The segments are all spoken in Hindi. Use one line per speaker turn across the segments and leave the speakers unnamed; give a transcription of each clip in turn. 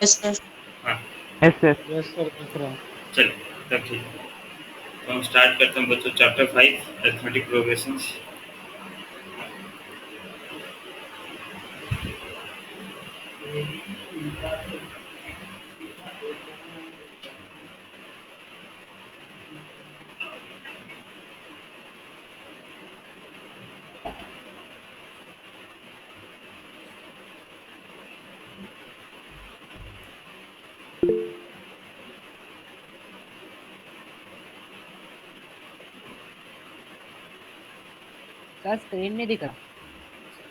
Yes sir.
हाँ
यस यस।
यस सर दिख रहा है।
चलिए तब ठीक है। तो हम स्टार्ट करते हैं बच्चों chapter 5 arithmetic progressions.
Sir screen नहीं दिख रहा।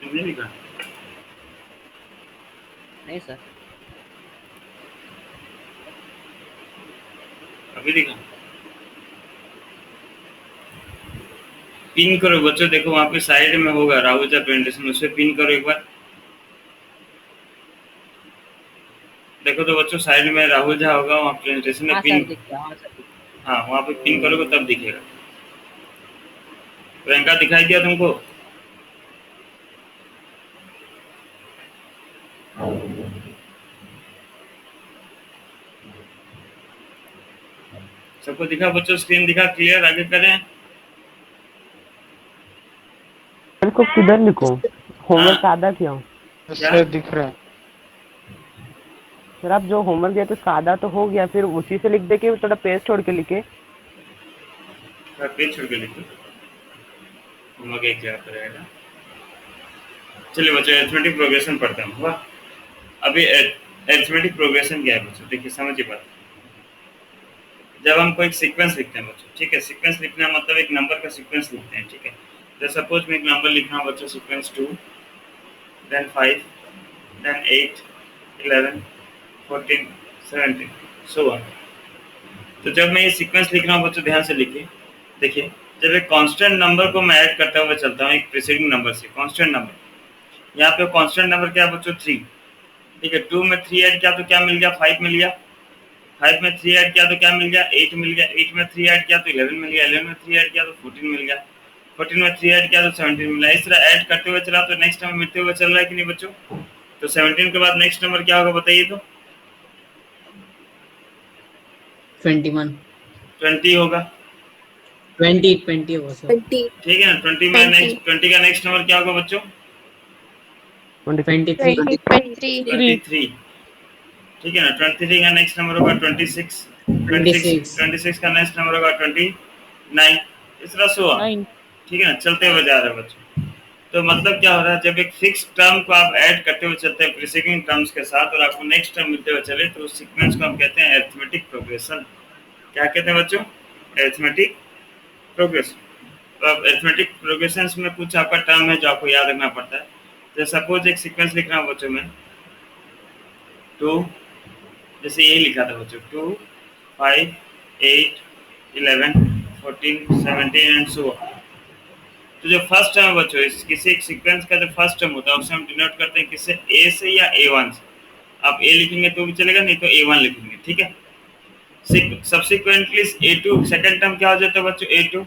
नहीं लिखा?
नहीं सर।
अभी लिखा? पिन करो बच्चों, देखो वहाँ पे साइड में होगा राहुजा प्रेजेंटेशन, उसे पिन करो एक बार। देखो तो बच्चों साइड में राहुल झा होगा, वहाँ प्रेजेंटेशन में
हाँ
पिन।
सर दिख रहा। हाँ सर दिख
हाँ वहाँ पे पिन करोगे तब दिखेगा। प्रियंका दिखाई दिया तुमको? सबको दिखा बच्चों? स्क्रीन दिखा? क्लियर? आगे करें?
को किधर लिखूं? होमवर्क
हाँ
आधा किया हूँ
यस
क्या?
सर दिख रहा है।
सर। आप जो होमवर्क दिया तो उसका आधा तो हो गया, फिर उसी से लिख दे के थोड़ा पेज छोड़ के लिखे।
पेज छोड़ के लिखो, होमवर्क एक जगह पर रहेगा। चलिए बच्चों अरिथमेटिक प्रोग्रेशन पढ़ते हैं। वाह, अभी अरिथमेटिक प्रोग्रेशन क्या है बच्चों? देखिए समझिए बात। जब हम कोई सीक्वेंस लिखते हैं बच्चों, ठीक है, सीक्वेंस लिखना मतलब एक नंबर का सीक्वेंस लिखते हैं, ठीक है। तो सपोज में एक नंबर लिखना बच्चों, sequence 2, then 5, then 8, 11, 14, 17, so on. तो जब मैं ये सीक्वेंस लिख रहा हूँ बच्चों, ध्यान से लिखिए। देखिए जब एक कांस्टेंट नंबर को मैं ऐड करता हुआ चलता हूँ एक प्रीसीडिंग नंबर से, कांस्टेंट नंबर, यहाँ पे कांस्टेंट नंबर क्या है बच्चों? 3, ठीक है। 2 में 3 ऐड किया तो क्या मिल गया? 5 मिल गया। 5 में 3 ऐड किया तो क्या मिल गया? 8 मिल गया। 8 में 3 ऐड किया तो 11 मिल गया। 11 में 3 ऐड किया तो 14 मिल गया। 14 में 3 ऐड किया तो 17 मिला। इस तरह ऐड करते हुए चला तो नेक्स्ट नंबर मिलते हुए चल रहा है कि नहीं बच्चों? तो 17 के बाद नेक्स्ट नंबर क्या होगा बताइए तो?
21।
20 होगा।
20 होगा सर।
20
ठीक है ना? 20 में नेक्स्ट 20 का नेक्स्ट नंबर क्या होगा बच्चों?
23।
23
23, ठीक है ना? 23 का नेक्स्ट नंबर होगा 26। 26 का नेक्स्ट नंबर होगा 29। इस तरह सो ऑन, ठीक है ना? चलते हुए जा रहे हैं बच्चों। तो मतलब क्या हो रहा है, जब एक फिक्स टर्म को आप ऐड करते हुए चलते हैं प्रीसीडिंग टर्म्स के साथ और आपको नेक्स्ट टर्म मिलते हुए चले, तो उस सीक्वेंस को हम कहते हैं अरिथमेटिक प्रोग्रेशन। क्या कहते हैं बच्चों? Arithmetic progression. तो अब अरिथमेटिक प्रोग्रेशन में कुछ आपका टर्म है जो आपको याद रखना पड़ता है। तो सपोज एक सीक्वेंस लिख रहा हूँ बच्चों में, 2, जैसे यही लिखा था बच्चों, 2, 5, 8, 11, 14, 17 एंड सो ऑन। तो जो फर्स्ट टर्म है बच्चों, इस किसी एक सीक्वेंस का जो फर्स्ट टर्म होता है उसे हम डिनोट करते हैं किससे? ए से या A1 से। आप ए लिखेंगे तो भी चलेगा, नहीं तो A1 लिखेंगे, ठीक है। सब्सिक्वेंटली A2 सेकंड टर्म क्या हो जाता है बच्चों? A2।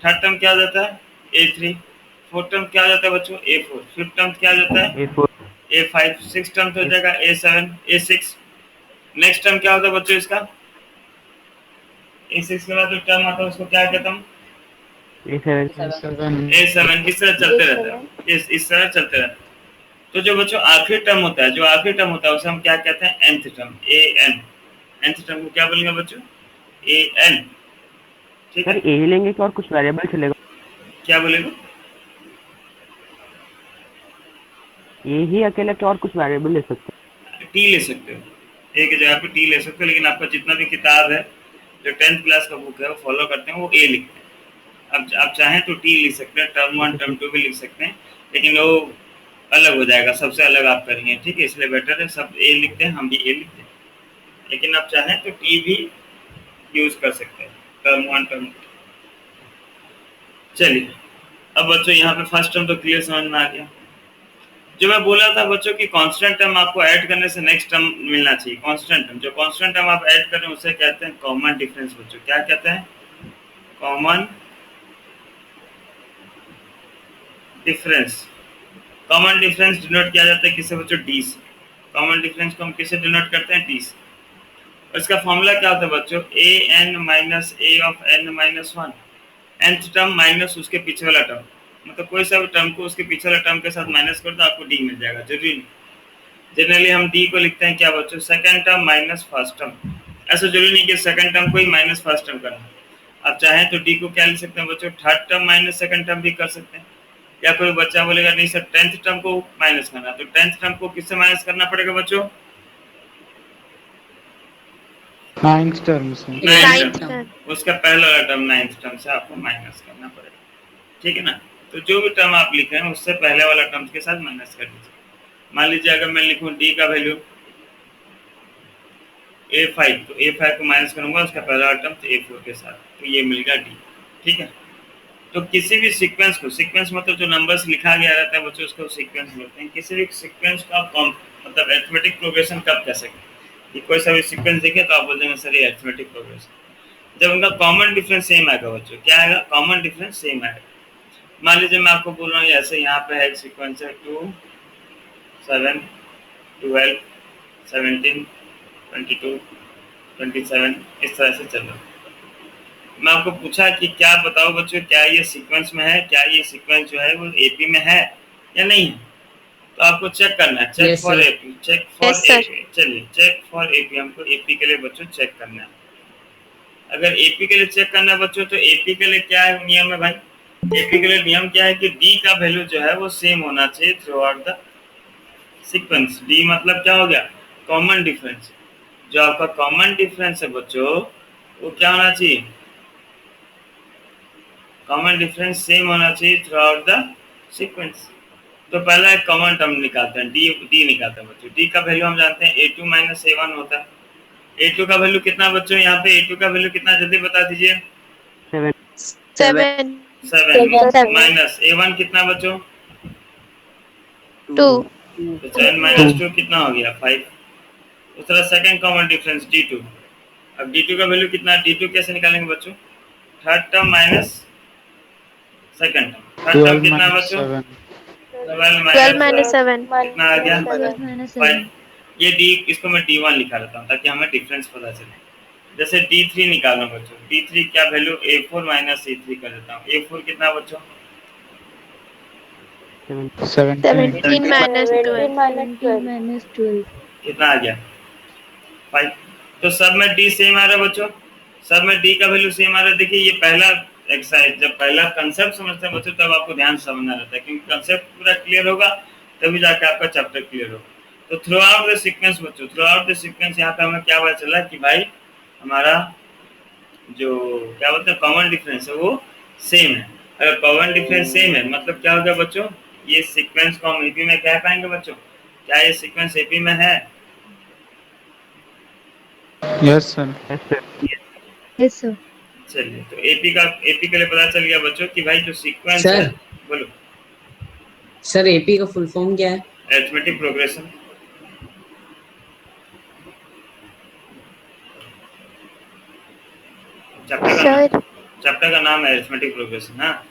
थर्ड टर्म क्या हो जाता है? A3। फोर्थ टर्म क्या हो जाता है बच्चों? A4। फिफ्थ टर्म क्या हो जाता है?
A4।
A5। सिक्स टर्म तो हो जाएगा A7, A6। नेक्स्ट टर्म क्या होता है बच्चों इसका? A6 के बाद जो टर्म आता है उसको क्या कहता हूँ?
A7।
A7। इस तरह चलते रहता है, इस तरह चलते रहता है। तो जो बच्चों आखिरी टर्म होता है, जो आखिरी टर्म होता है उसे हम क्या कहते हैं? nth term, an। nth term को क्या बोलेंगे बच्चों? an, ठीक
सर
है।
ए ही लेंगे कि और कुछ वेरिएबल चलेगा?
क्या बोलेंगे?
ए ही अकेले कि और कुछ वेरिएबल ले सकते
टी ले सकते हो, ए की जगह पे टी ले सकते हो, लेकिन आपका जितना भी किताब है जो 10th क्लास का बुक है वो फॉलो करते हैं, वो ए लिखते हैं। अब आप चाहें तो टी लिख सकते हैं, टर्म 1 टर्म 2 भी लिख सकते हैं, लेकिन वो अलग हो जाएगा, सबसे अलग आप करेंगे, ठीक है। इसलिए बेटर है सब ए लिखते हैं, हम भी ए लिखते हैं, लेकिन आप चाहें तो टी भी यूज कर सकते हैं, टर्म 1 टर्म 2। चलिए अब बच्चों यहाँ पे फर्स्ट टर्म तो क्लियर समझ में आ गया। जो मैं बोला था बच्चों कि कांस्टेंट टर्म आपको ऐड करने से नेक्स्ट टर्म मिलना चाहिए। कांस्टेंट टर्म, जो कांस्टेंट टर्म आप ऐड कर रहे हैं उसे कहते हैं कॉमन डिफरेंस बच्चों। क्या कहते हैं? Common difference. Common difference denote किया जाता है किससे बच्चों? डी से। कॉमन डिफरेंस को हम किससे डिनोट करते हैं? टी से। और इसका फॉर्मूला क्या होता है बच्चों? A N minus A of N minus one, nth term minus उसके पीछे वाला टर्म, मतलब कोई सा भी टर्म को उसके पीछे वाला टर्म के साथ माइनस कर दो आपको डी मिल जाएगा। जरूरी नहीं, जनरली हम डी को लिखते हैं क्या बच्चों? Second term minus first term. ऐसा जरूरी नहीं कि सेकंड टर्म को ही माइनस फर्स्ट टर्म करना है। आप चाहें तो डी को क्या लिख सकते हैं बच्चों? Third term minus second term भी कर सकते हैं। या कोई बच्चा बोलेगा नहीं सर टेंथ टर्म को माइनस करना, तो टेंथ टर्म को किससे माइनस करना पड़ेगा बच्चों?
नाइन्थ टर्म से।
नाइन्थ टर्म, उसका पहला वाला टर्म नाइन्थ टर्म से आपको माइनस करना पड़ेगा, ठीक है ना। तो जो भी टर्म आप लिख रहे हैं उससे पहले वाला टर्म के साथ माइनस कर दीजिए। मान लीजिए अगर मैं लिखूं डी का वैल्यू a5, तो a5 को माइनस करूंगा उसका पहला टर्म तो a4 के साथ, तो ये मिल गया डी, ठीक है। तो किसी भी सीक्वेंस को, सीक्वेंस मतलब जो नंबर्स लिखा गया रहता है बच्चों उसको सीक्वेंस बोलते हैं। किसी भी सीक्वेंस का आप मतलब अरिथमेटिक प्रोग्रेशन कब कह सकते हैं? कि कोई सा भी सीक्वेंस देखे तो आप बोल देंगे सर ये अरिथमेटिक प्रोग्रेशन जब उनका कॉमन डिफरेंस सेम आएगा बच्चों। क्या आएगा? कॉमन डिफरेंस सेम आएगा। मान लीजिए मैं आपको बोल रहा हूँ ऐसे, यहाँ पे है एक सीक्वेंस है 2 7 12 17 22 27, इस तरह से चल रहा है। मैं आपको पूछा कि क्या बताओ बच्चों, क्या ये सीक्वेंस में है? क्या ये सीक्वेंस जो है वो एपी में है या नहीं है? तो आपको चेक करना है, check for AP, check for AP. चलिए चेक फॉर एपी, हमको एपी के लिए बच्चों चेक करना है। अगर एपी के लिए चेक करना है बच्चों तो एपी के लिए क्या है नियम है भाई? एपी के लिए नियम क्या है कि डी का वैल्यू जो है वो सेम होना चाहिए through out the sequence. D मतलब क्या हो गया? Common difference. जो आपका कॉमन डिफरेंस है बच्चों वो क्या होना चाहिए? कॉमन डिफरेंस सेम होना चाहिए थ्रू आउट द सीक्वेंस। तो पहला एक कॉमन टर्म निकालते हैं, डी निकालते हैं बच्चों। डी का वैल्यू हम जानते हैं a2 माइनस a1 होता है। a2 का वैल्यू कितना बच्चों? यहाँ पे a2 का वैल्यू कितना जल्दी बता दीजिए?
7
7 माइनस a1 कितना बच्चों?
2
तो 7 माइनस 2 कितना हो गया? 5। उस तरह सेकंड कॉमन डिफरेंस d2। अब d2 का वैल्यू कितना? d2 कैसे निकालेंगे बच्चों? Third term minus second term. Third term कितना बच्चों?
12 माइनस 7
कितना आ गया? 5। ये डी, इसको मैं d1 लिखा रहता हूँ ताकि हमें डिफरेंस पता चले। जैसे d3 निकालना बच्चों, d3 क्या वैल्यू? a4 माइनस a3 कर देता हूँ। a4 कितना बच्चों?
17 माइनस 12
कितना आ गया? 5। तो सब में डी सेम आ रहा है बच्चों, सब में डी का वैल्यू सेम आ रहा है। देखिए ये पहला एक्सरसाइज, जब पहला कंसेप्ट समझते हैं बच्चों तब आपको ध्यान समझना रहता है, क्योंकि कंसेप्ट पूरा क्लियर होगा तभी जाके आपका चैप्टर क्लियर होगा। तो थ्रू आउट द सीक्वेंस बच्चों, थ्रू आउट द सीक्वेंस यहाँ पे हमें क्या पता चला कि भाई हमारा जो क्या बोलते हैं कॉमन डिफरेंस है वो सेम है। अगर कॉमन डिफरेंस सेम है मतलब क्या होगा बच्चों? ये सीक्वेंस को हम एपी में कह पाएंगे बच्चों? क्या ये सीक्वेंस एपी में है?
Yes sir.
Yes sir.
चलिए तो एपी के लिए पता चल गया बच्चों कि भाई जो सीक्वेंस
सर।
है। बोलो
सर एपी का फुल फॉर्म क्या है?
Arithmetic progression. चैप्टर का नाम है अरिथमेटिक प्रोग्रेशन। हाँ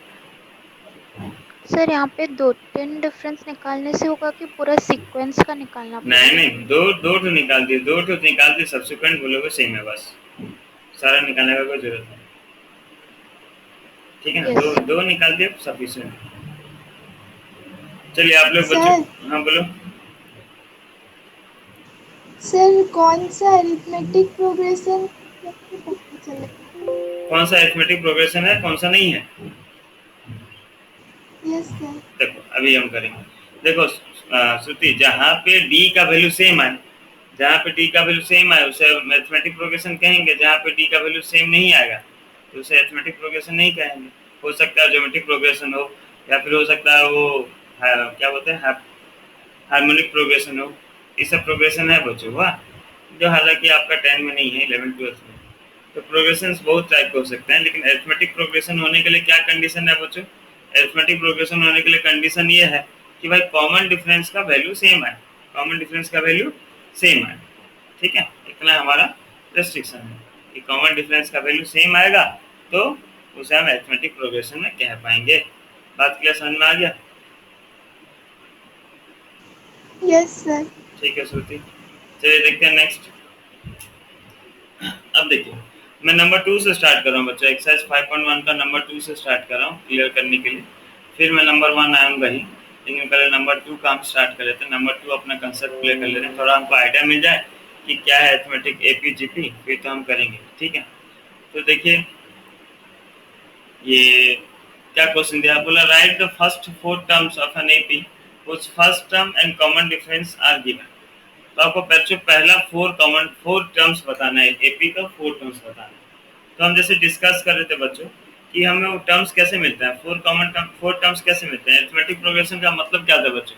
सर यहाँ पे 2-3 डिफरेंस निकालने से होगा कि पूरा सीक्वेंस का निकालना पड़ेगा?
नहीं, दो ठो निकाल दिए, सब्सिक्वेंट बोलोगे सेम है, बस सारा निकालने का कोई जरूरत नहीं, ठीक है ना। दो निकाल दिए सफिशिएंट। चलिए आप लोग बच्चों, हाँ बोलो
सर। कौन सा अरिथमेटिक प्रोग्रेशन
कौन सा अरिथमेटिक प्रोग्रेशन है कौन सा नहीं है?
Yes sir.
देखो अभी हम करेंगे। देखो श्रुति, जहाँ पे डी का वैल्यू सेम है, जहाँ पे डी का वैल्यू सेम है उसे मैथमेटिक प्रोग्रेशन कहेंगे। जहाँ पे डी का वैल्यू सेम नहीं आएगा तो उसे अरिथमेटिक प्रोग्रेशन नहीं कहेंगे। हो सकता है ज्योमेट्रिक प्रोग्रेशन हो, या फिर हो सकता है वो क्या बोलते हैं हार्मोनिक प्रोग्रेशन हो। ये सब प्रोग्रेशन है बच्चों हुआ, जो हालांकि आपका 10 में नहीं है, 11-12 में। तो प्रोग्रेशन बहुत टाइप के हो सकते हैं, लेकिन अरिथमेटिक प्रोग्रेशन होने के लिए क्या कंडीशन है बच्चों? अरिथमेटिक प्रोग्रेशन होने के लिए कंडीशन ये है कि भाई कॉमन डिफरेंस का वैल्यू सेम है, कॉमन डिफरेंस का वैल्यू सेम है, ठीक है। इतना हमारा रेस्ट्रिक्शन है कि कॉमन डिफरेंस का वैल्यू सेम आएगा तो उसे हम अरिथमेटिक प्रोग्रेशन में कह पाएंगे। बात क्लियर समझ में आ गया?
Yes sir.
ठीक है श्रुति, चलिए देखते हैं नेक्स्ट। अब देखिए मैं नंबर 2 से स्टार्ट कर रहा हूँ बच्चों, एक्सरसाइज 5.1 का नंबर 2 से स्टार्ट कर रहा हूँ क्लियर करने के लिए, फिर मैं नंबर 1 आऊँगा ही, लेकिन पहले नंबर 2 का हम स्टार्ट कर लेते हैं। नंबर 2 अपना कंसेप्ट क्लियर कर लेते हैं, थोड़ा हमको आइडिया मिल जाए कि क्या है अरिथमेटिक एपी जीपी, फिर तो हम करेंगे। ठीक है, तो देखिए ये क्या क्वेश्चन दिया, बोला write the first 4 terms of an AP which first term and common difference are given. तो आपको बच्चों पहला 4 टर्म्स बताना है, एपी का 4 टर्म्स बताना है। तो हम जैसे डिस्कस कर रहे थे बच्चों कि हमें वो टर्म्स कैसे मिलता है, 4 टर्म्स कैसे मिलते हैं। अरिथमेटिक प्रोग्रेशन का मतलब क्या था बच्चों,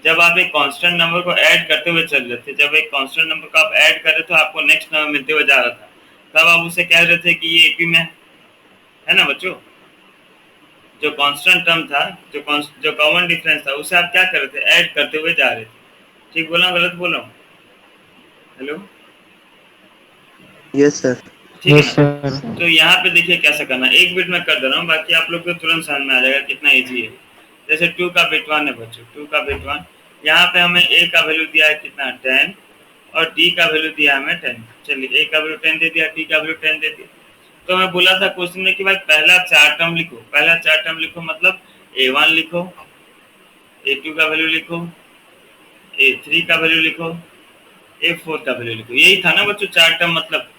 जब आप एक कांस्टेंट नंबर को ऐड करते हुए चल रहे थे, जब एक कांस्टेंट नंबर को आप ऐड कर रहे थे आपको नेक्स्ट नंबर मिलते हुए जा रहा था, तब आप उसे कह रहे थे कि ये एपी में है ना बच्चों। जो कांस्टेंट टर्म था, जो कॉमन डिफरेंस था, उसे आप क्या कर रहे थे, ऐड करते हुए जा रहे थे। ठीक बोला गलत बोला हूँ? Hello,
yes sir.
ठीक है
यस
ना।
सर।
तो यहाँ पे देखिए कैसे करना है, एक बिट में कर दे रहा हूँ, बाकी आप लोग को तुरंत समझ में आ जाएगा कितना इजी है। जैसे 2 का बिट 1 है बच्चों, 2 का बिट 1, यहाँ पे हमें a का वैल्यू दिया है कितना 10 और d का वैल्यू दिया हमें 10। चलिए a का वैल्यू 10 दे दिया, d का वैल्यू 10 दे दिया। तो मैं बोला था क्वेश्चन में कि भाई पहला 4 टर्म लिखो, पहला 4 टर्म लिखो, मतलब a1 लिखो, a2 का वैल्यू लिखो, a3 का वैल्यू लिखो, a4 का वैल्यू लिखो। यही था ना बच्चों 4 टर्म, मतलब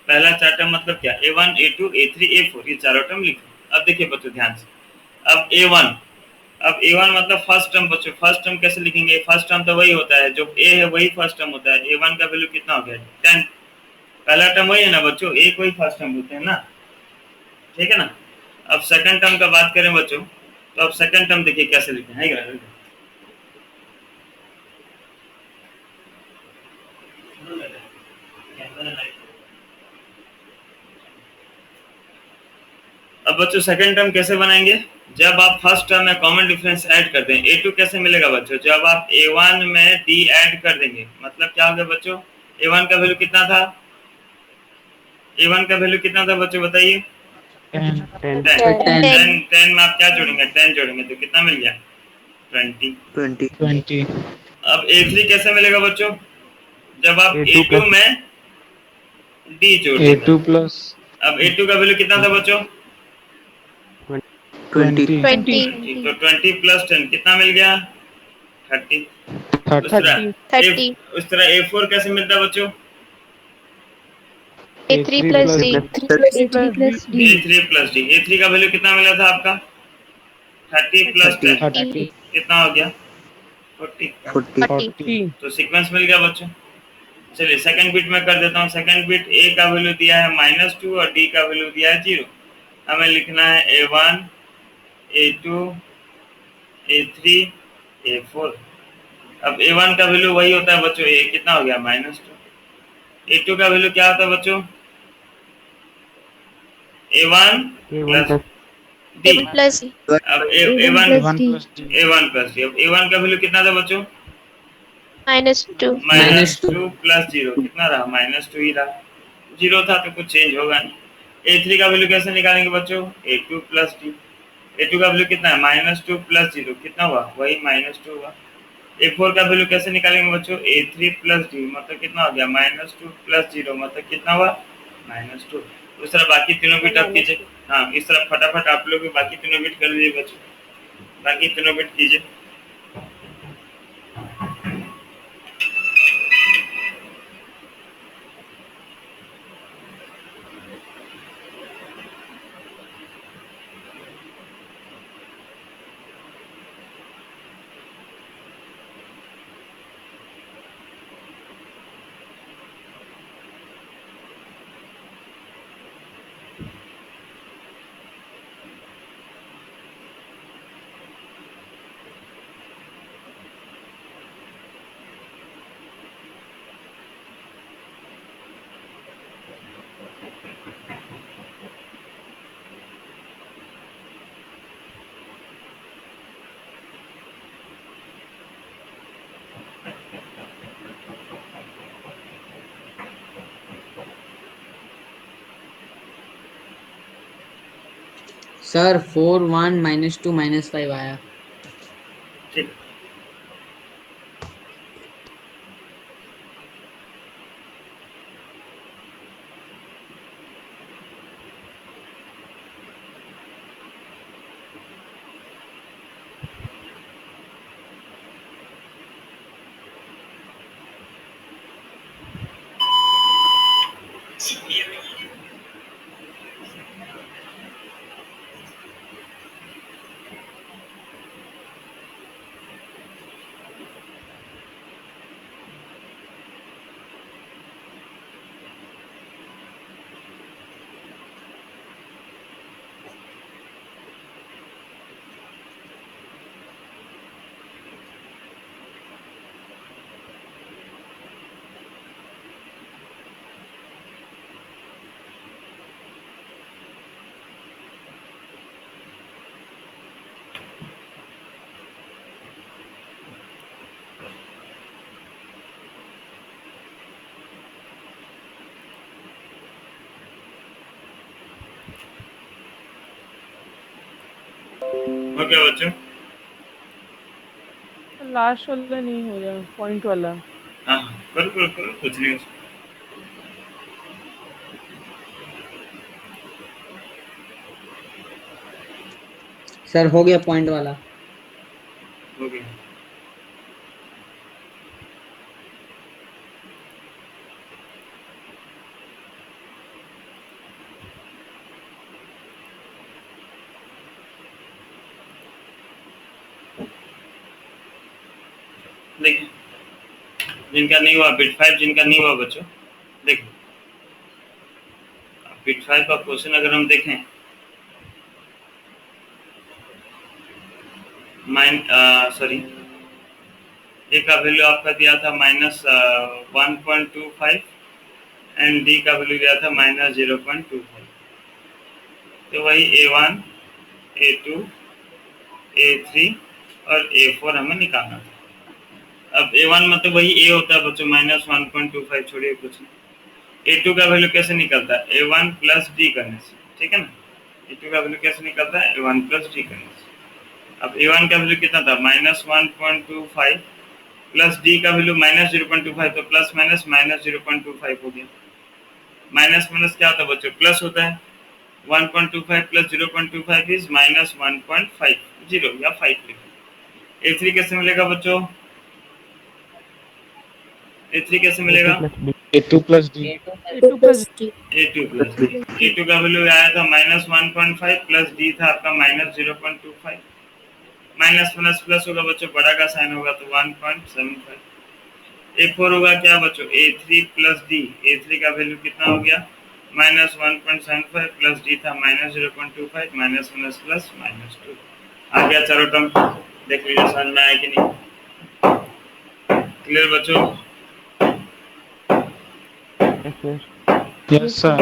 पहला 4 टर्म मतलब क्या, a1 a2 a3 a4, ये चारों टर्म लिखो। अब देखिए बच्चों ध्यान से, अब a1 मतलब फर्स्ट टर्म बच्चों, फर्स्ट टर्म कैसे लिखेंगे, फर्स्ट टर्म तो वही होता है जो a है वही फर्स्ट टर्म होता है। a1 का वैल्यू कितना हो गया 10, पहला टर्म वही है ना बच्चों, a को ही फर्स्ट टर्म होते हैं ना, ठीक है ना। अब सेकंड टर्म का बात करें बच्चों, तो अब सेकंड टर्म देखिए कैसे लिखते हैं, अब बच्चों सेकंड टर्म कैसे बनाएंगे, जब आप फर्स्ट टर्म में कॉमन डिफरेंस ऐड करते हैं। a2 कैसे मिलेगा बच्चों, जब आप a1 में d ऐड कर देंगे, मतलब क्या हो गया बच्चों, a1 का वैल्यू कितना था, a1 का वैल्यू कितना था बच्चों बताइए,
10
10 में आप क्या जोड़ेंगे, 10 जोड़ेंगे तो कितना मिल गया 20।
20।
अब a3 कैसे मिलेगा बच्चों, जब आप
A2
a2 में d जोड़ देंगे।
A2 प्लस
अब a2 का वैल्यू कितना था बच्चों
20।
20।
20
तो 20 प्लस 10 कितना मिल गया 30। उस
30।
तरह
30
उस तरह a4 कैसे मिलता है बच्चों,
A3 plus D
a3 plus D, a3 का वैल्यू कितना मिला था आपका 30 प्लस 10
30।
कितना हो गया 40।
40।
40।
तो सीक्वेंस मिल गया बच्चों। चलिए सेकंड बिट में कर देता हूँ, सेकंड बिट a का वैल्यू दिया है -2 और d का वैल्यू दिया है 0। हमें लिखना है a1 a2 a3 a4। अब a1 का वैल्यू वही होता है बच्चों, ये कितना हो गया -2। a2 का वैल्यू क्या होता है बच्चों a1 plus d।
A1 plus D
अब a1
1 plus D।
a1 plus d, अब a1 का वैल्यू कितना था बच्चों
-2
-2 प्लस 0 कितना रहा -2 ही रहा, 0 था तो कुछ चेंज होगा नहीं। a3 का वैल्यू कैसे निकालेंगे बच्चों, a2 प्लस d। a2 का वैल्यू कितना है -2 प्लस 0 कितना हुआ, वही -2 हुआ। a4 का वैल्यू कैसे निकालेंगे बच्चों, a3 प्लस d मतलब कितना हो गया -2 प्लस 0 मतलब कितना हुआ -2। उस तरह बाकी तीनों बिट आप कीजिए। हाँ इस तरह फटाफट आप लोग भी बाकी तीनों बिट कर दीजिए बच्चों, बाकी तीनों बिट कीजिए।
सर 4 1 -2 -5 आया।
ठीक हो गया बच्चों?
लास्ट वाला नहीं हो रहा, पॉइंट वाला।
हाँ करो करो करो, कुछ नहीं उसमें।
सर हो गया पॉइंट वाला।
हो गया। देखिए जिनका नहीं हुआ बिट 5, जिनका नहीं हुआ बच्चों देखो, बिट 5 का क्वेश्चन अगर हम देखें, सॉरी, ए का वैल्यू आपका दिया था -1.25 एंड डी का वैल्यू दिया था -0.25। तो वही A1, A2, A3 और A4 हमें निकालना था। अब A1 मतलब वही A होता है बच्चों, -1.25, छोड़िए कुछ नहीं। A2 का वैल्यू कैसे निकलता है? A1 प्लस डी करने से, ठीक है ना। A2 का वैल्यू कैसे निकलता है? A1 प्लस डी करने से। अब A1 का वैल्यू कितना था? -1.25 प्लस डी का वैल्यू -0.25, तो प्लस माइनस -0.25 हो गया। माइनस माइनस क्या होता है बच्चों? प्लस होता है। 1.25 प्लस 0.25 इज -1.50 या 5 लिखो। A3 कैसे मिलेगा बच्चों? A3 कैसे मिलेगा?
A2 plus D.
A2 plus
A2 plus D. A2 का वैल्यू आया था -1.5 प्लस डी था आपका -0.25। माइनस प्लस प्लस होगा बच्चों, बड़ा का साइन होगा तो 1.75। A4 होगा क्या बच्चों? A3 plus D. A3 का वैल्यू कितना हो गया? -1.75 प्लस डी था -0.25, माइनस प्लस प्लस -2 आ गया। चारों टर्म देख लीजिए समझ में आया कि नहीं? क्लियर बच्चों?
Yes, sir.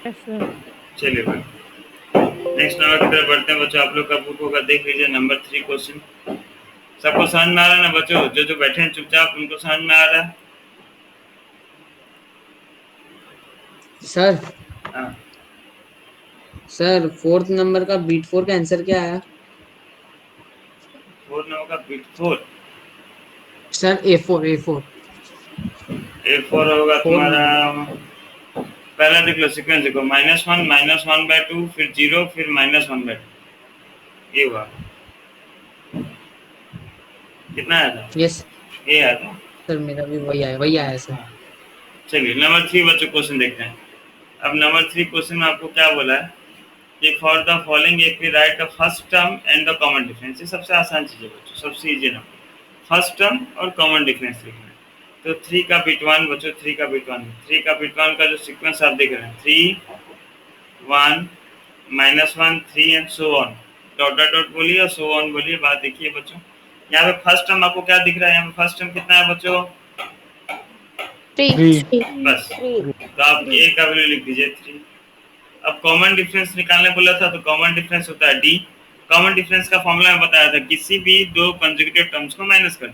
सर।
चलिए भाई नेक्स्ट नंबर की तरफ बढ़ते हैं बच्चों। आप लोग का बुक होगा, देख लीजिए नंबर 3 क्वेश्चन। सबको समझ में आ रहा है ना बच्चों? जो जो बैठे हैं चुपचाप, उनको समझ में आ रहा है?
सर
हाँ
सर फोर्थ नंबर का बीट 4 का आंसर क्या आया?
4 नंबर का बिट 4।
सर A4
A4 होगा
4
तुम्हारा,
नंबर।
पहला देख लो सीक्वेंस देखो, -1 फिर 0 फिर -1/2, ये हुआ। कितना आया था?
यस
ये आया था।
सर, मेरा भी वही आया सर।
हाँ। चलिए नंबर 3 बच्चों क्वेश्चन देखते हैं। अब नंबर 3 क्वेश्चन में आपको क्या बोला है कि फॉर द फॉलोइंग एक भी right the first term and the common difference. ये सबसे आसान चीज है बच्चों, सबसे इजी नंबर, फर्स्ट टर्म और कॉमन डिफरेंस लिखना है। तो 3 का बिट 1 बच्चों, 3 का बिट 1, 3 का बिट 1 का जो सीक्वेंस आप देख रहे हैं, 3 1 -1 3 and so on, dot dot dot बोलिए और सो ऑन बोलिए। बात देखिए बच्चों, यहाँ पे फर्स्ट टर्म आपको क्या दिख रहा है? यहाँ पे फर्स्ट टर्म कितना है बच्चों?
3
3.
बस, तो आप ए का वैल्यू लिख दीजिए 3। अब कॉमन डिफरेंस निकालने बोला था, तो कॉमन डिफरेंस होता है डी। कॉमन डिफरेंस का फॉर्मूला मैं बताया था, किसी भी दो कंजुगेटिव टर्म्स को माइनस कर दो।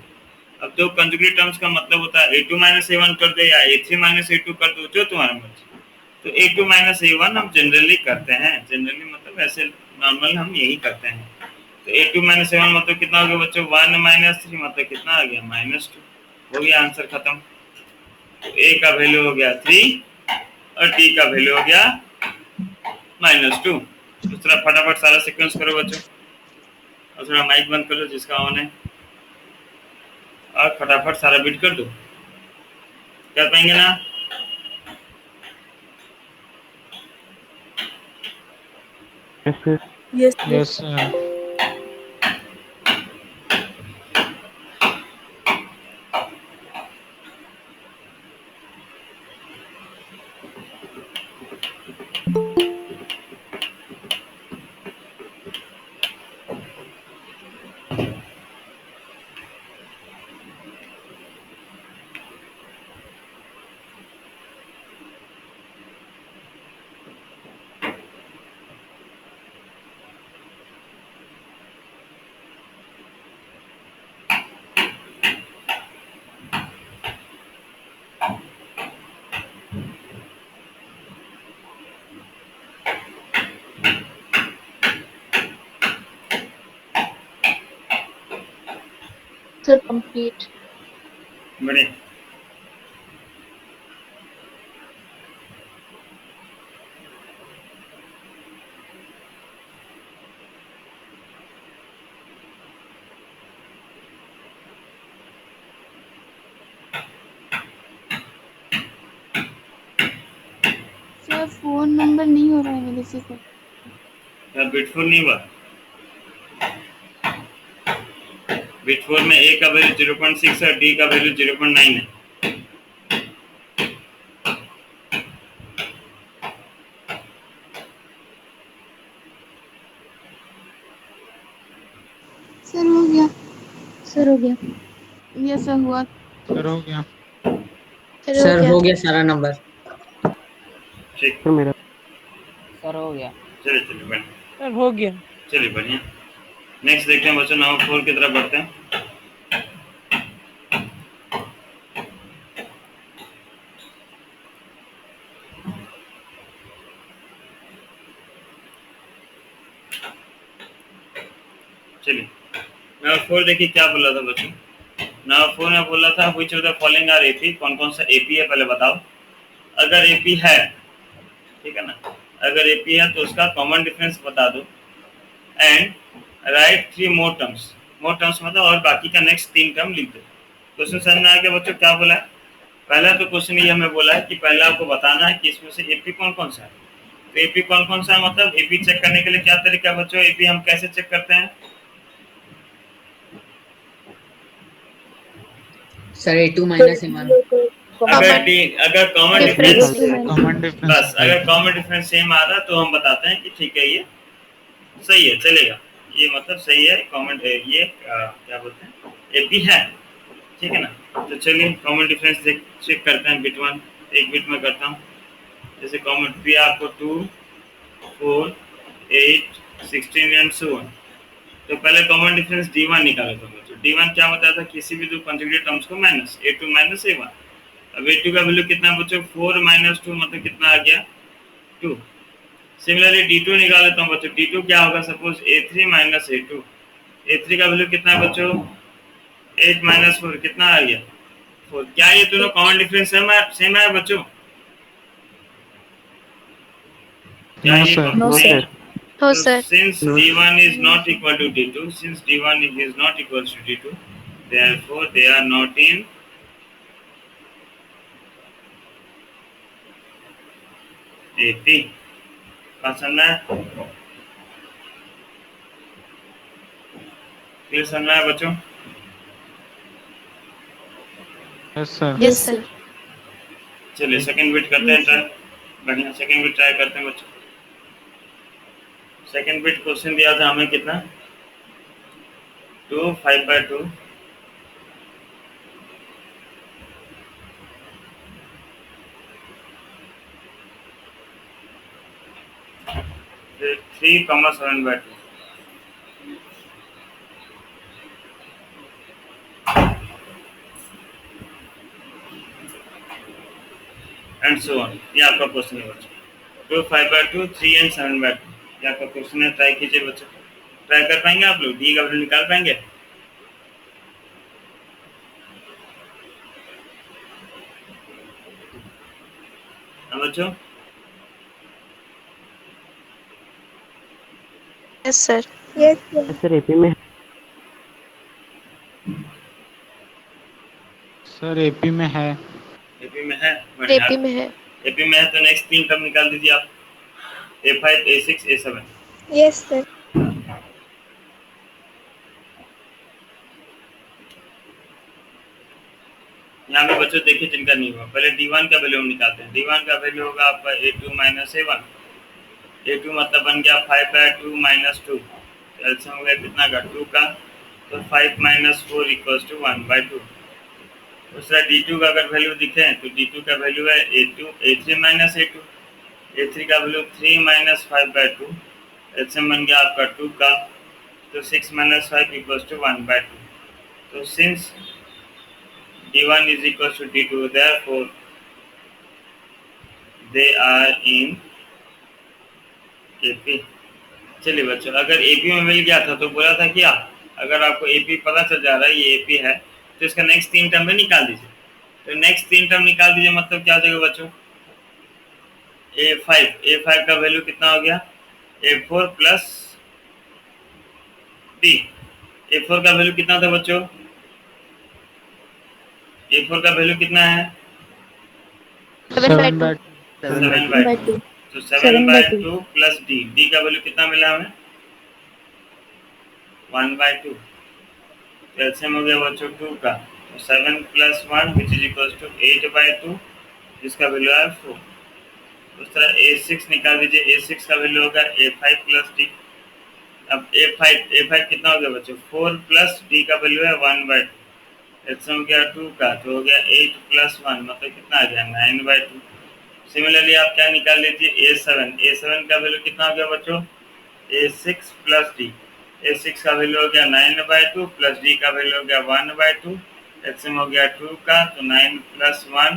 अब दो कंजुगेटिव टर्म्स का मतलब होता है A2 - A1 कर दो या A3 - A2 कर दो, जो तुम्हारा मर्जी। तो A2 - A1 हम जनरली करते हैं, जनरली मतलब ऐसे नॉर्मल हम यही करते हैं। तो A2 - A1 मतलब कितना हो गया बच्चों? 1 - 3 मतलब कितना आ गया? -2। हो गया आंसर खत्म। तो A का वैल्यू हो गया 3 और D का वैल्यू हो गया -2। दूसरा फटाफट सारा सीक्वेंस करो बच्चों, और थोड़ा माइक बंद कर लो जिसका ऑन है, और फटाफट सारा बीट कर दो। कर पाएंगे ना?
Yes, sir.
Sir, complete.
बढ़िया।
सर फोन नंबर नहीं हो रहा है मेरे से तो।
क्या बिट 4 नहीं हुआ? बिट 4 में ए का वैल्यू 0.6 है, डी का वैल्यू 0.9 है।
सर हो गया।
Sir, हो गया।
यस सर हुआ।
सर हो गया।
Sir, हो
सर
गया।
हो गया सारा नंबर।
ठीक,
सर मेरा सर हो गया।
चलिए चलिए बढ़िया,
सर हो गया।
चलिए बढ़िया। नेक्स्ट देखते हैं बच्चों, नंबर 4 की तरफ बढ़ते हैं। चलिए नंबर 4 देखिए क्या बोला था बच्चों। नंबर 4 में बोला था which of the following are AP, कौन कौन सा एपी है पहले बताओ। अगर एपी है, ठीक है ना, अगर एपी है तो उसका कॉमन डिफरेंस बता दो and right 3 more terms. More terms मतलब और बाकी का नेक्स्ट 3 टर्म लिख दो। क्वेश्चन समझ में आ गया बच्चों क्या बोला है? पहला तो क्वेश्चन ये हमें बोला है कि पहले आपको बताना है कि इसमें से एपी कौन कौन सा है। तो एपी कौन कौन सा है मतलब एपी चेक करने के लिए क्या तरीका है बच्चों? एपी हम कैसे चेक करते हैं?
Sir A2 minus A1।
अगर common
Difference
difference,
human.
Common difference
बस अगर कॉमन डिफरेंस सेम आ रहा तो हम बताते हैं कि ठीक है ये सही है, चलेगा, ये मतलब सही है, कॉमन ये क्या बोलते हैं एपी है, ठीक है ना। तो चलिए कॉमन डिफरेंस चेक करते हैं। बिट 1 एक बिट में करता हूँ। जैसे कॉमन पी आपको 2 4 8 16 एंड सो ऑन। तो पहले कॉमन डिफरेंस D1 निकाला था बच्चों। D1 क्या बताया था? किसी भी दो कंजुगेट टर्म्स को माइनस A2 माइनस A1। अब A2 का वैल्यू कितना है बच्चों? 4 माइनस 2 मतलब कितना आ गया? 2। सिमिलरली D2 निकाल लेता हूँ बच्चों। D2 क्या होगा? Suppose A3 minus A2। A3 का वैल्यू कितना है बच्चों? 8 माइनस 4 कितना आ गया? 4। क्या ये दोनों कॉमन डिफरेंस सेम है बच्चों? क्या
नो
ये
सर।
No,
नहीं?
sir. No,
So
sir.
since D1 is not equal to D2, since D1 is not equal to D2, therefore they are not in AP। समझना है? क्लियर समझना है बच्चों?
Yes sir.
Yes, sir.
चलिए सेकंड बिट करते हैं ट्राई। बढ़िया, सेकंड बिट ट्राई करते हैं बच्चों। सेकंड बिट क्वेश्चन दिया था हमें कितना? 2 5/2 3 7/2 एंड सो ऑन। ये आपका क्वेश्चन है बच्चों। 2 5/2 3 एंड 7/2 ये आपका क्वेश्चन है। ट्राई कीजिए बच्चों। ट्राई कर पाएंगे आप लोग? डी का वैल्यू निकाल पाएंगे? हाँ बच्चों।
Yes, sir.
Yes sir.
Sir AP में
सर एपी में है।
एपी में है, बढ़िया।
AP में है।
एपी में है तो नेक्स्ट 3 टर्म निकाल दीजिए आप। A5 A6 A7।
Yes sir.
यहाँ पे बच्चों देखिए जिनका नहीं हुआ, पहले D1 का वैल्यू हम निकालते हैं। D1 का वैल्यू होगा आपका A2 माइनस A1। A2 मतलब बन गया 5/2 माइनस 2। एल्सियम हो गया कितना का? 2 का। तो 5 माइनस 4 इक्वल्स टू 1/2। दूसरा D2 का अगर वैल्यू दिखे तो D2 का वैल्यू है A3 माइनस A2। A3 का वैल्यू 3 माइनस 5/2। एल्सियम बन गया आपका 2 का। तो 6 माइनस 5 इक्वल्स टू 1/2। तो since D1 is equals to D2, therefore they are in AP। चलिए बच्चों, अगर AP में मिल गया था तो बोला था क्या अगर आपको एपी पता चल जा रहा है ये एपी है, तो इसका नेक्स्ट 3 टर्म में निकाल दीजिए। तो नेक्स्ट 3 टर्म निकाल दीजिए, मतलब क्या हो जाएगा बच्चों, A5 का वैल्यू कितना हो गया, A4 प्लस D। A4 का वैल्यू कितना था बच्चों, A4 का वैल्यू कितना है,
7/2।
7/2। तो 7/2 प्लस D का वैल्यू कितना मिला हमें, 1/2। एलसीएम हो गया बच्चों 2 का, तो 7 + 1 विच इज इक्वल टू 8/2, जिसका वैल्यू है 4। उस तरह A6 निकाल दीजिए, A6 का वैल्यू होगा A5 प्लस D। अब A5 कितना हो गया बच्चों, 4 प्लस D का वैल्यू है 1/2। एलसीएम हो गया 2 का, तो हो गया 8 + 1 मतलब कितना आ गया 9/2। सिमिलरली आप क्या निकाल लीजिए, A7 का वैल्यू कितना हो गया बच्चों, A6 प्लस D। A6 का वैल्यू हो गया 9/2 प्लस D का वैल्यू हो गया 1/2। एलसीएम हो गया 2 का, तो 9 + 1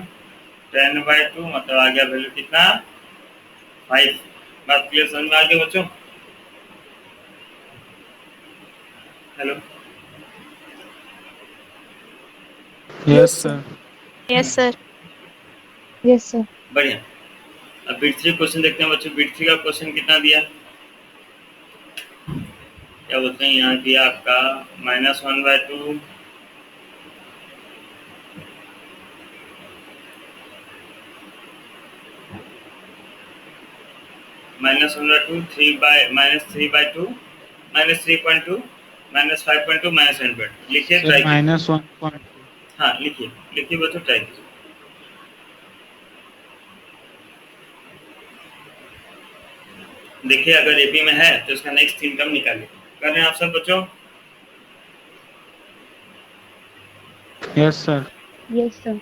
10/2 मतलब आ गया वैल्यू कितना 5। बात क्लियर समझ में आ गया बच्चों, hello.
Yes sir.
Yes sir.
Yes, sir.
बढ़िया। अब बिट 3 क्वेश्चन देखते हैं बच्चों। बिट 3 का क्वेश्चन कितना दिया, क्या बोलते हैं, यहाँ दिया आपका -1/2 -1/2 -3/2 -3.2 -5.2 -7/2। लिखिए,
सर
ट्राई कीजिए।
-1.2।
हाँ लिखिए, लिखिए बच्चों, ट्राई कीजिए। देखिए अगर एपी में है तो इसका नेक्स्ट इनकम निकालिए। कर रहे हैं आप सब बच्चों,
yes sir.
Yes, sir.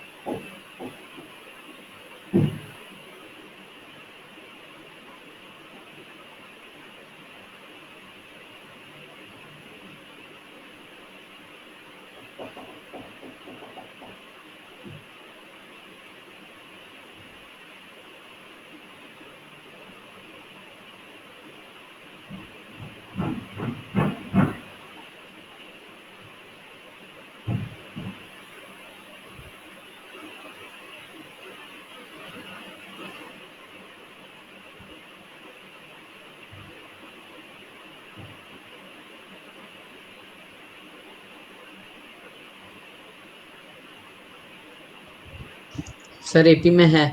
Sir AP में है।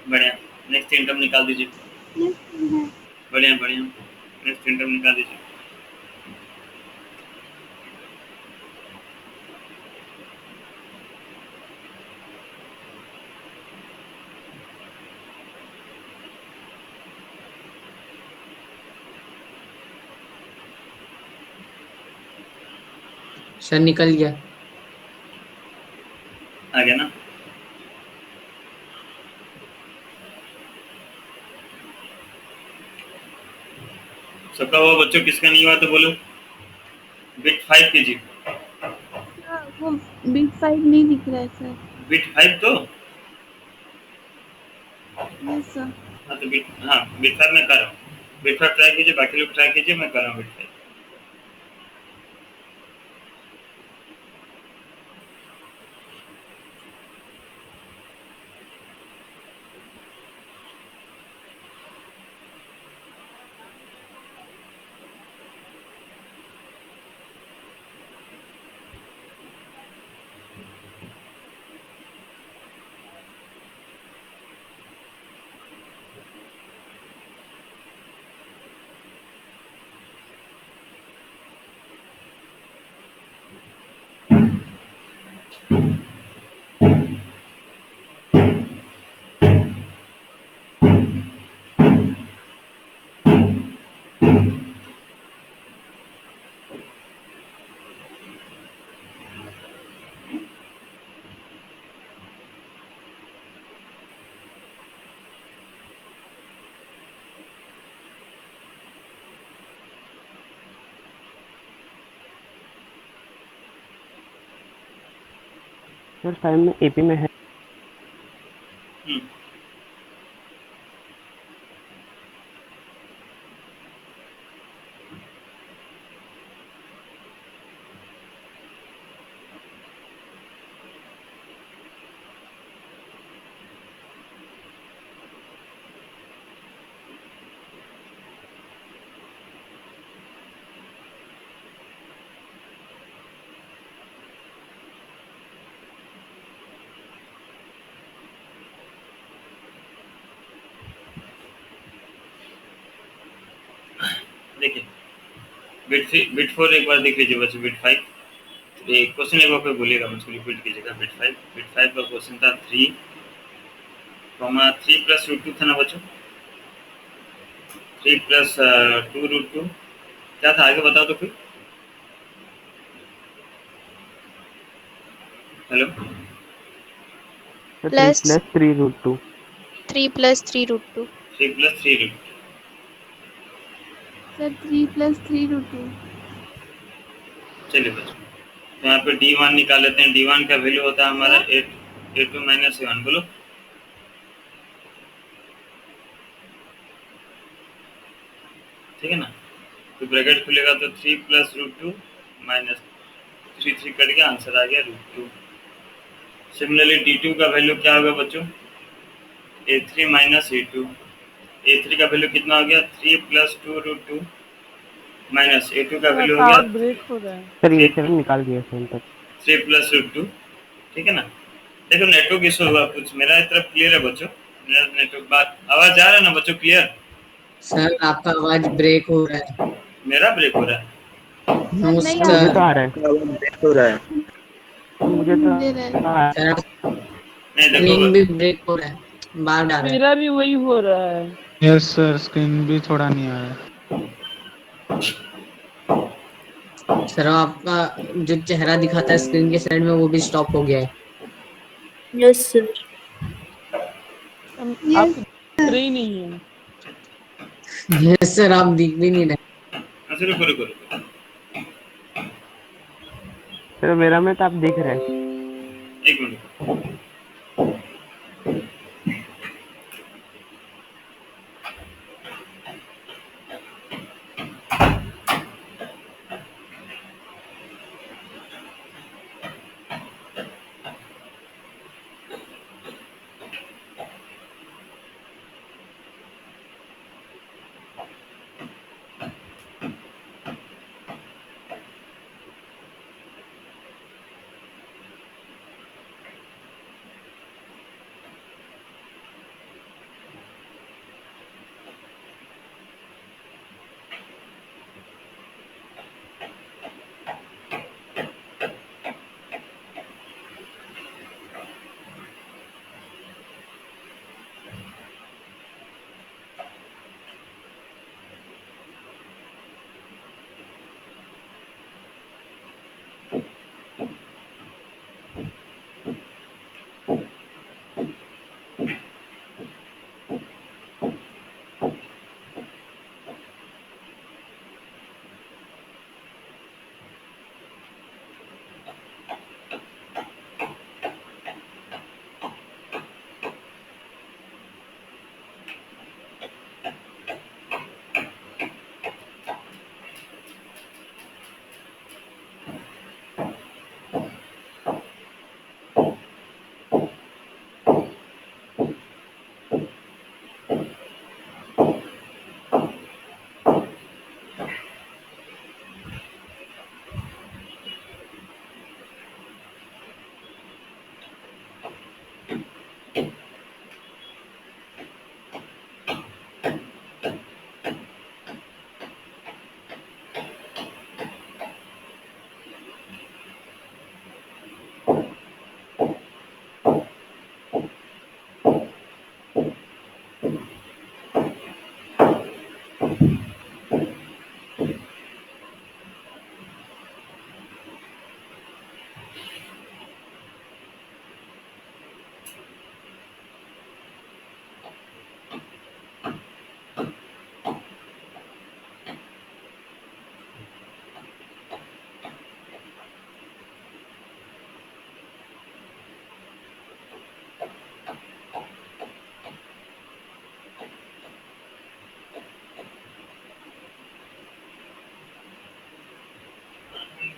बढ़िया। नेक्स्ट इनकम निकाल दीजिए।
Yes, sir.
बढ़िया बढ़िया, नेक्स्ट इनकम निकाल दीजिए।
सर निकल गया।
आ गया ना, सबका हुआ बच्चों, किसका नहीं हुआ तो बोलो। बिट 5 कीजिए।
वो बिग 5 नहीं दिख रहा है सर।
बिट 5 तो
यस सर।
हाँ, तो बिट 5 मैं कर रहा हूँ। बिट 5 ट्राई कीजिए, बाकी लोग ट्राई कीजिए, मैं कर रहा हूँ बिट 5।
सर 5 में एपी में है।
हम्म, देखिए बिट 4 एक बार देख लीजिए बच्चों, बिट 5 एक क्वेश्चन एक बार फिर बोलिएगा, मुझको रिपीट कीजिएगा। बिट 5 का क्वेश्चन था 3 प्लस रूट 2 था ना बच्चों, 3 प्लस 2 रूट 2 क्या था आगे बताओ तो फिर। Hello
plus
3 root 2
3 plus 3 root 2
3 plus 3 root
sir 3+3√2।
चलिए बच्चों, तो यहाँ पे D1 निकाल लेते हैं। D1 का वैल्यू होता है हमारा 8 माइनस 7, बोलो ठीक है ना। तो ब्रैकेट खुलेगा तो 3 प्लस रूट 2 माइनस 3 कट गया, आंसर आ गया रूट 2। सिमिलरली D2 का वैल्यू क्या होगा बच्चों, A3 माइनस A2। A3 का वैल्यू कितना हो गया, 3 प्लस 2 रूट 2 माइनस A2 का वैल्यू हो गया
ब्रेक हो रहा है सर, ये 7 निकाल दिया सेंटर
3 प्लस रूट 2, ठीक है ना। देखो नेटवर्क इशू होगा कुछ, मेरा तरफ क्लियर है बच्चों, मेरा नेटवर्क बात आवाज आ रहा है ना बच्चों क्लियर।
सर आपका आवाज ब्रेक हो रहा है।
मेरा ब्रेक हो रहा है,
सर नहीं
मुझे
सर
तो आ रहा है, मुझे तो
दे रहे हैं।
आ
सर
नहीं देखो
स्क्रीन भी ब्रेक हो रहा है, बार डाल रहा है।
मेरा भी वही हो रहा है।
यस सर, स्क्रीन भी थोड़ा नहीं आ रहा है।
सर आपका जो चेहरा दिखाता है स्क्रीन के साइड में वो भी स्टॉप हो गया है।
Yes sir.
आप दिख रही नहीं है।
यस सर, आप दिख भी नहीं रहे।
अच्छा रुको रुको रुको,
सर मेरा में तो आप दिख रहे हैं।
एक मिनट।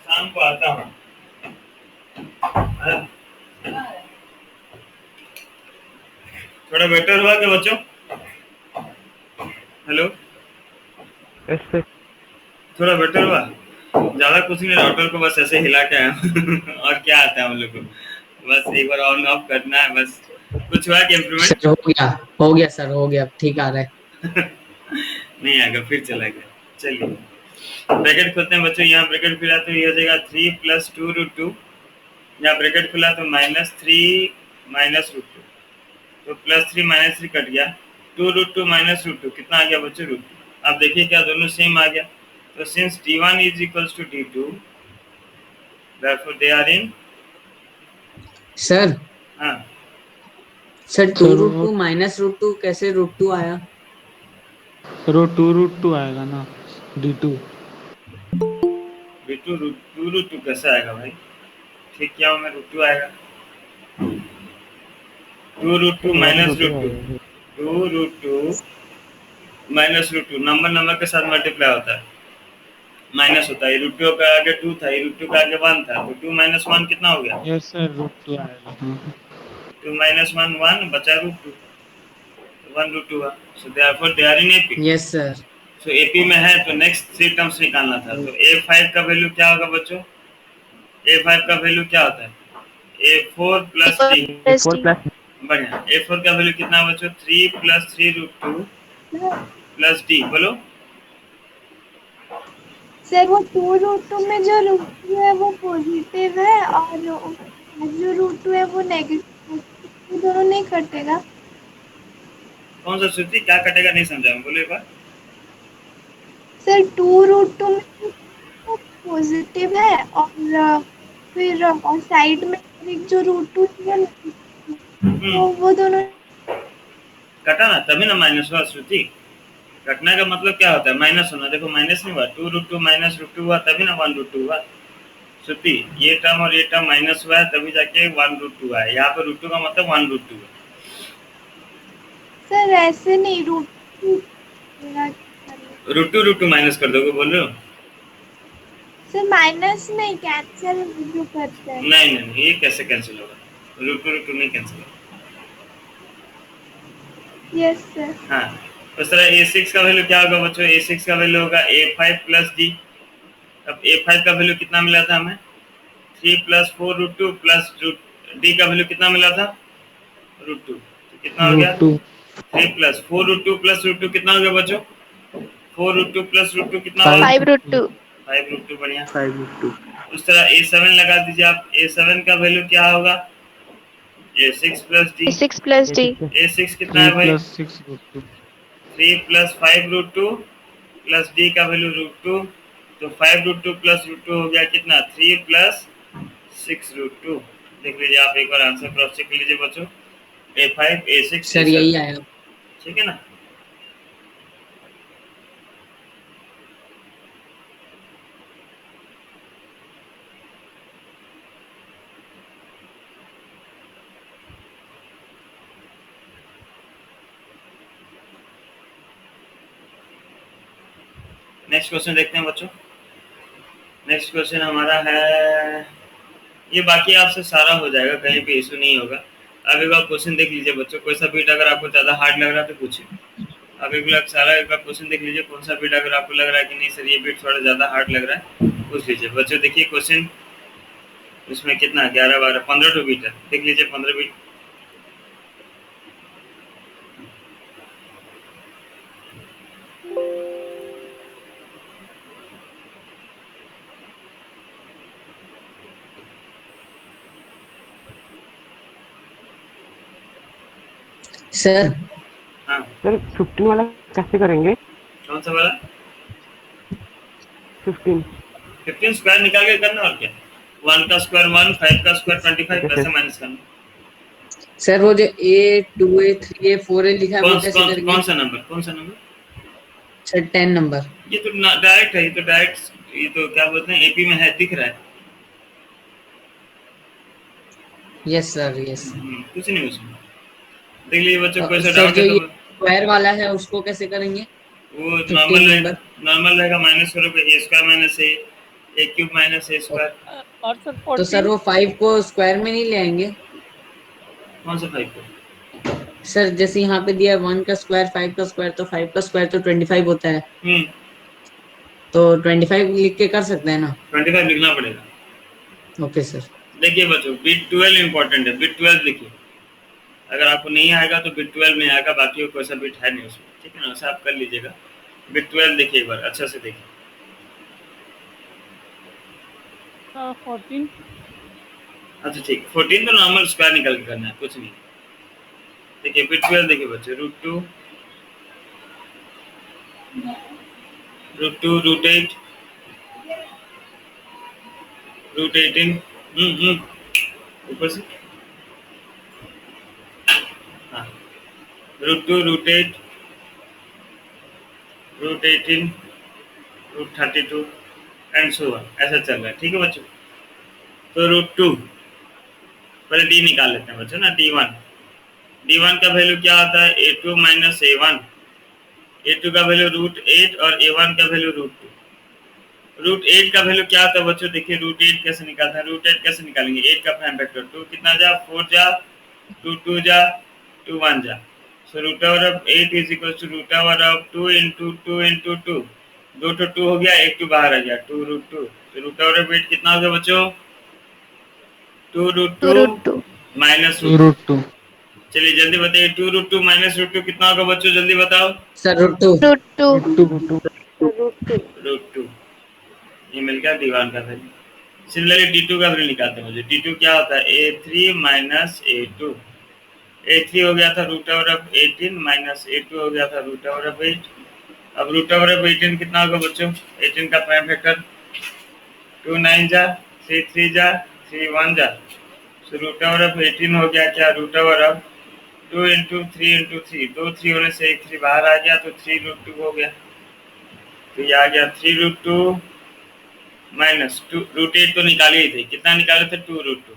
शाम को आता हूँ। थोड़ा बेटर हुआ क्या बच्चों, हेलो
इससे
थोड़ा बेटर हुआ, ज्यादा कुछ नहीं, राउटर को बस ऐसे हिला के आया हूँ। और क्या आता है हम लोग को, बस एक बार ऑन ऑफ करना है बस। कुछ हुआ कि इम्प्रूवमेंट
सर हो गया सर, हो गया, ठीक आ रहा है।
नहीं आएगा फिर चला गया। चलिए ब्रैकेट खोलते हैं बच्चों। यहाँ ब्रैकेट खुला तो ये हो जाएगा 3 + 2√2। यहाँ ब्रैकेट खुला तो -3 -√2, तो +3 -3 कट गया, 2√2 -√2 कितना आ गया बच्चों? √2। अब देखिए क्या दोनों सेम आ गया। तो since d1 is equals to d2, therefore they are in।
Sir
हाँ
सर
सर वो
2√2 -√2 कैसे √2 आया?
√2 आएगा ना, D2।
d2 2√2 कैसे आएगा भाई? ठीक क्या मैं √2 आएगा? 2√2 -√2, 2√2 -√2 नंबर के साथ मल्टीप्लाई होता है, माइनस होता है। √2 का आगे 2 था, √2 का आगे 1 था, तो 2 - 1 कितना हो गया?
यस सर, √2 आएगा।
2 - 1 1 बचा √2, 1√2 हुआ। So therefore they are in AP.
Yes sir.
So AP में है तो नेक्स्ट 3 टर्म्स निकालना था। तो a5 का वैल्यू क्या होगा बच्चों? a5 का वैल्यू क्या होता है? a4 + d।
Plus
four
D.
Plus
बढ़िया। a4 का वैल्यू कितना बच्चों? 3 + 3√2 + d। बोलो
सर वो 2√2 में जो √2 है वो पॉजिटिव है और जो √2 है वो नेगेटिव, वो दोनों नहीं कटेगा?
कौन सा सूत्री क्या कटेगा नहीं समझा मैं, बोलो एक बार।
सर 2√2 में पॉजिटिव है और फिर साइड में एक जो √2 है तो वो दोनों
कटा ना तभी ना माइनस हुआ श्रुति। कटने का मतलब क्या होता है? माइनस होना। देखो माइनस नहीं हुआ, 2√2 -√2 हुआ तभी ना 1√2 हुआ श्रुति। ये टर्म और ये टर्म माइनस हुआ है तभी जाके 1√2 आया। यहाँ पे √2 का मतलब 1√2 है।
सर ऐसे नहीं
√2 माइनस कर दोगे बोल रहे हो?
सर माइनस नहीं, कैंसिल जो करते हैं।
नहीं ये कैसे कैंसिल होगा? √2 नहीं कैंसिल होगा।
Yes sir.
हाँ उस तरह a6 का वैल्यू क्या होगा बच्चों? a6 का वैल्यू होगा a5 + d। अब a5 का वैल्यू कितना मिला था हमें? 3 + 4√2 + d का वैल्यू कितना मिला था? √2। तो कितना हो गया?
√2
3 + 4√2 + √2 कितना हो गया बच्चों? 4√2 + √2 कितना होगा?
5√2।
5√2। बढ़िया।
5√2।
उस तरह a7 लगा दीजिए आप। a7 का वैल्यू क्या होगा? a6 + d।
6 plus D.
a6 कितना
3
है भाई?
+ 6√2।
3 + 5√2 + d का वैल्यू √2। तो 5√2 + √2 हो गया कितना? 3 + 6√2। देख लीजिए आप एक बार आंसर क्रॉस चेक कर लीजिए बच्चों। a5 a6
sir
a7।
यही आया।
ठीक है ना? नेक्स्ट क्वेश्चन देखते हैं बच्चों। नेक्स्ट क्वेश्चन हमारा है, ये बाकी आपसे सारा हो जाएगा, कहीं पे इशू नहीं होगा। अब एक बार क्वेश्चन देख लीजिए बच्चों। कोई सा बीट अगर आपको ज़्यादा हार्ड लग रहा है तो पूछिए। अब एक बार सारा एक बार क्वेश्चन देख लीजिए, कौन सा बीट अगर आपको लग रहा है कि नहीं सर ये बीट थोड़ा ज़्यादा हार्ड लग रहा है, पूछ लीजिए बच्चों। देखिए क्वेश्चन इसमें कितना 11 12 15 टू बीट है। देख लीजिए 15 बीट।
सर
हाँ
सर 15 वाला कैसे करेंगे?
कौन सा वाला?
15
15 स्क्वायर निकाल के करना और क्या। 1 का स्क्वायर 1, 5 का स्क्वायर 25, कैसे माइनस करना।
सर वो जो A2A 3A 4A लिखा है वो कैसे करेंगे?
कौन सा नंबर? कौन सा नंबर?
Sir 10 number.
ये तो डायरेक्ट है, ये तो डायरेक्ट, ये तो क्या बोलते हैं एपी में है, दिख रहा है।
Yes sir yes.
कुछ नहीं उसमें। देख लीजिए बच्चों कोई सा
सर
डाउट
जो
है
ये
तो
स्क्वायर वाला है उसको कैसे करेंगे?
वो
15 नंबर।
नॉर्मल रहेगा। माइनस करोगे a square minus a cube minus a square.
तो सर वो 5 को स्क्वायर में नहीं ले आएंगे?
कौन सा 5 को?
सर जैसे यहाँ पे दिया है 1 का स्क्वायर 5 का स्क्वायर, तो 5 का स्क्वायर तो 25 होता है, तो 25 लिख के कर सकते हैं ना?
25 लिखना पड़ेगा।
Okay sir.
देखिए बच्चों बिट 12 इंपॉर्टेंट है। बिट 12 देखिए, अगर आपको नहीं आएगा तो बिट 12 में आएगा, बाकी कोई सा बिट है नहीं उसमें। ठीक है ना, वैसे आप कर लीजिएगा। बिट 12 देखिए एक बार अच्छा से देखिए।
14।
अच्छा ठीक, 14 तो नॉर्मल स्क्वायर निकल के करना है, कुछ नहीं। देखिए बिट 12 देखिए बच्चे, √2 √8 √18 ऊपर से हाँ, √2 √8 √18 √32 एंड सो ऑन, ऐसा चल रहा है। ठीक है बच्चों, तो √2 पहले डी निकाल लेते हैं बच्चों ना, D1 का वैल्यू क्या आता है, A2 माइनस A1। A2 का वैल्यू √8 और A1 का वैल्यू √2। √8 का वैल्यू क्या आता है बच्चों, देखिए √8 कैसे निकालते हैं, √8 कैसे निकालेंगे, 8 का प्राइम फैक्टर 2 कितना जा, 4 जा, 2 2 जा, 2 1 जा, so √8 is equal to √2 into 2 into 2, 2 तो 2 हो गया, 1 2 बाहर आ गया, 2 √2, तो √8 कितना हो गया बच्चों, 2
2
√2
√2
माइनस
टू
√2।
रूट टू
चलिए जल्दी बताइए, 2 √2 माइनस √2 कितना होगा बच्चों, जल्दी बताओ।
सर √2।
√2
√2 ये मिल गया दीवान का वैल्यू। सिमिलरली D2 का वैल्यू निकालते हैं मुझे, D2 क्या होता है, A3 माइनस A2। A3 हो गया था √18 माइनस A2 हो गया था √8। अब √18 कितना होगा बच्चों, 18 का प्राइम फैक्टर 2 9 जा, 3 3 जा, 3 1 जा, सो √18 हो गया क्या, √2 इंटू 3 इंटू 3, 2 3 होने से एक 3 बाहर आ गया, तो 3 √2 हो गया, तो ये आ गया 3 √2 माइनस 2 √8 तो निकाले ही थे, कितना निकाले थे, 2 √2।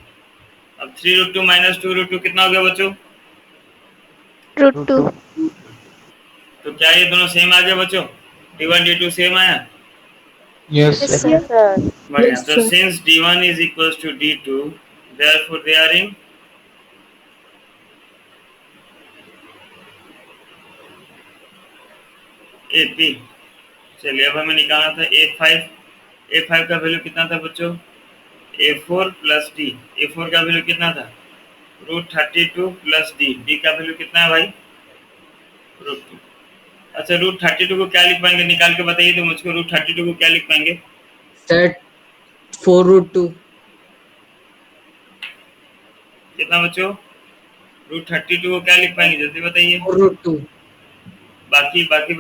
अब 3 √2 माइनस 2 √2 कितना हो गया बच्चों,
रूट
√2
टू
तो क्या ये दोनों सेम आ गया बच्चों, D1 D2 सेम आया,
yes
yes
yes
sir
sir.
बढ़िया। तो since D1 is equals to D2 therefore they are in AP। चलिए अब हमें निकालना था A5 का वैल्यू कितना था बच्चों, A4 प्लस D, A4 का वैल्यू कितना था, √32 प्लस D का वैल्यू कितना है भाई, √2। अच्छा √32 को क्या लिख पाएंगे, निकाल के बताइए तो मुझको, √32 को क्या लिख पाएंगे,
सर 4 √2।
कितना बच्चों, √32 को क्या लिख पाएंगे, जल्दी बताइए।
4 √2।
बाकी बाकी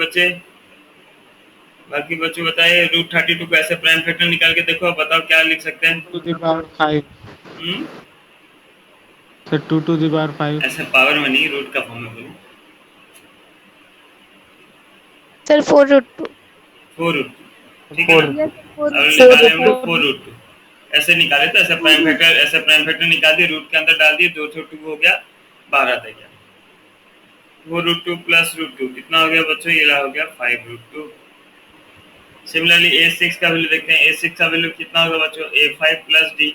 बच्चों बताइए, √32 को ऐसे प्राइम फैक्टर निकाल के देखो, बताओ क्या लिख सकते हैं।
To the power 5 sir, 2 to the power 5
ऐसे पावर में नहीं, रूट का फॉर्म में बोलो,
सर 4 √2
4 √2 ठीक है ना।
यस 4
अब निकाले हम लोग 4 √2, ऐसे निकाले तो ऐसे प्राइम फैक्टर निकाल दिए, रूट के अंदर डाल दिए, 2 2 हो गया, 12 आ गया, 4 √2 प्लस √2 कितना हो गया बच्चों, ये हो गया 5 √2। सिमिलरली A6 का वैल्यू देखते हैं, A6 का वैल्यू कितना होगा बच्चों, A5 प्लस D,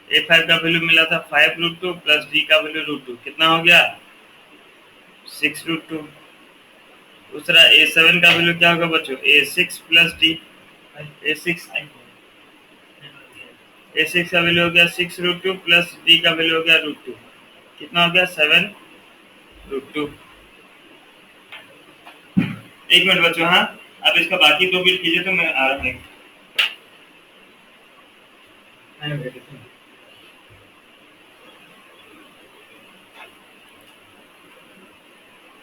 A5 का वैल्यू मिला था 5 √2 प्लस D का वैल्यू √2 कितना हो गया, 6 √2। दूसरा A7 का वैल्यू क्या होगा बच्चों, A6 प्लस D, A6 का वैल्यू हो गया 6 √2 प्लस D का वैल्यू हो गया √2 कितना हो गया, 7 √2। एक मिनट बच्चों, हाँ अब इसका बाकी 2 बिट कीजिए तो मैं आ रहा हूँ।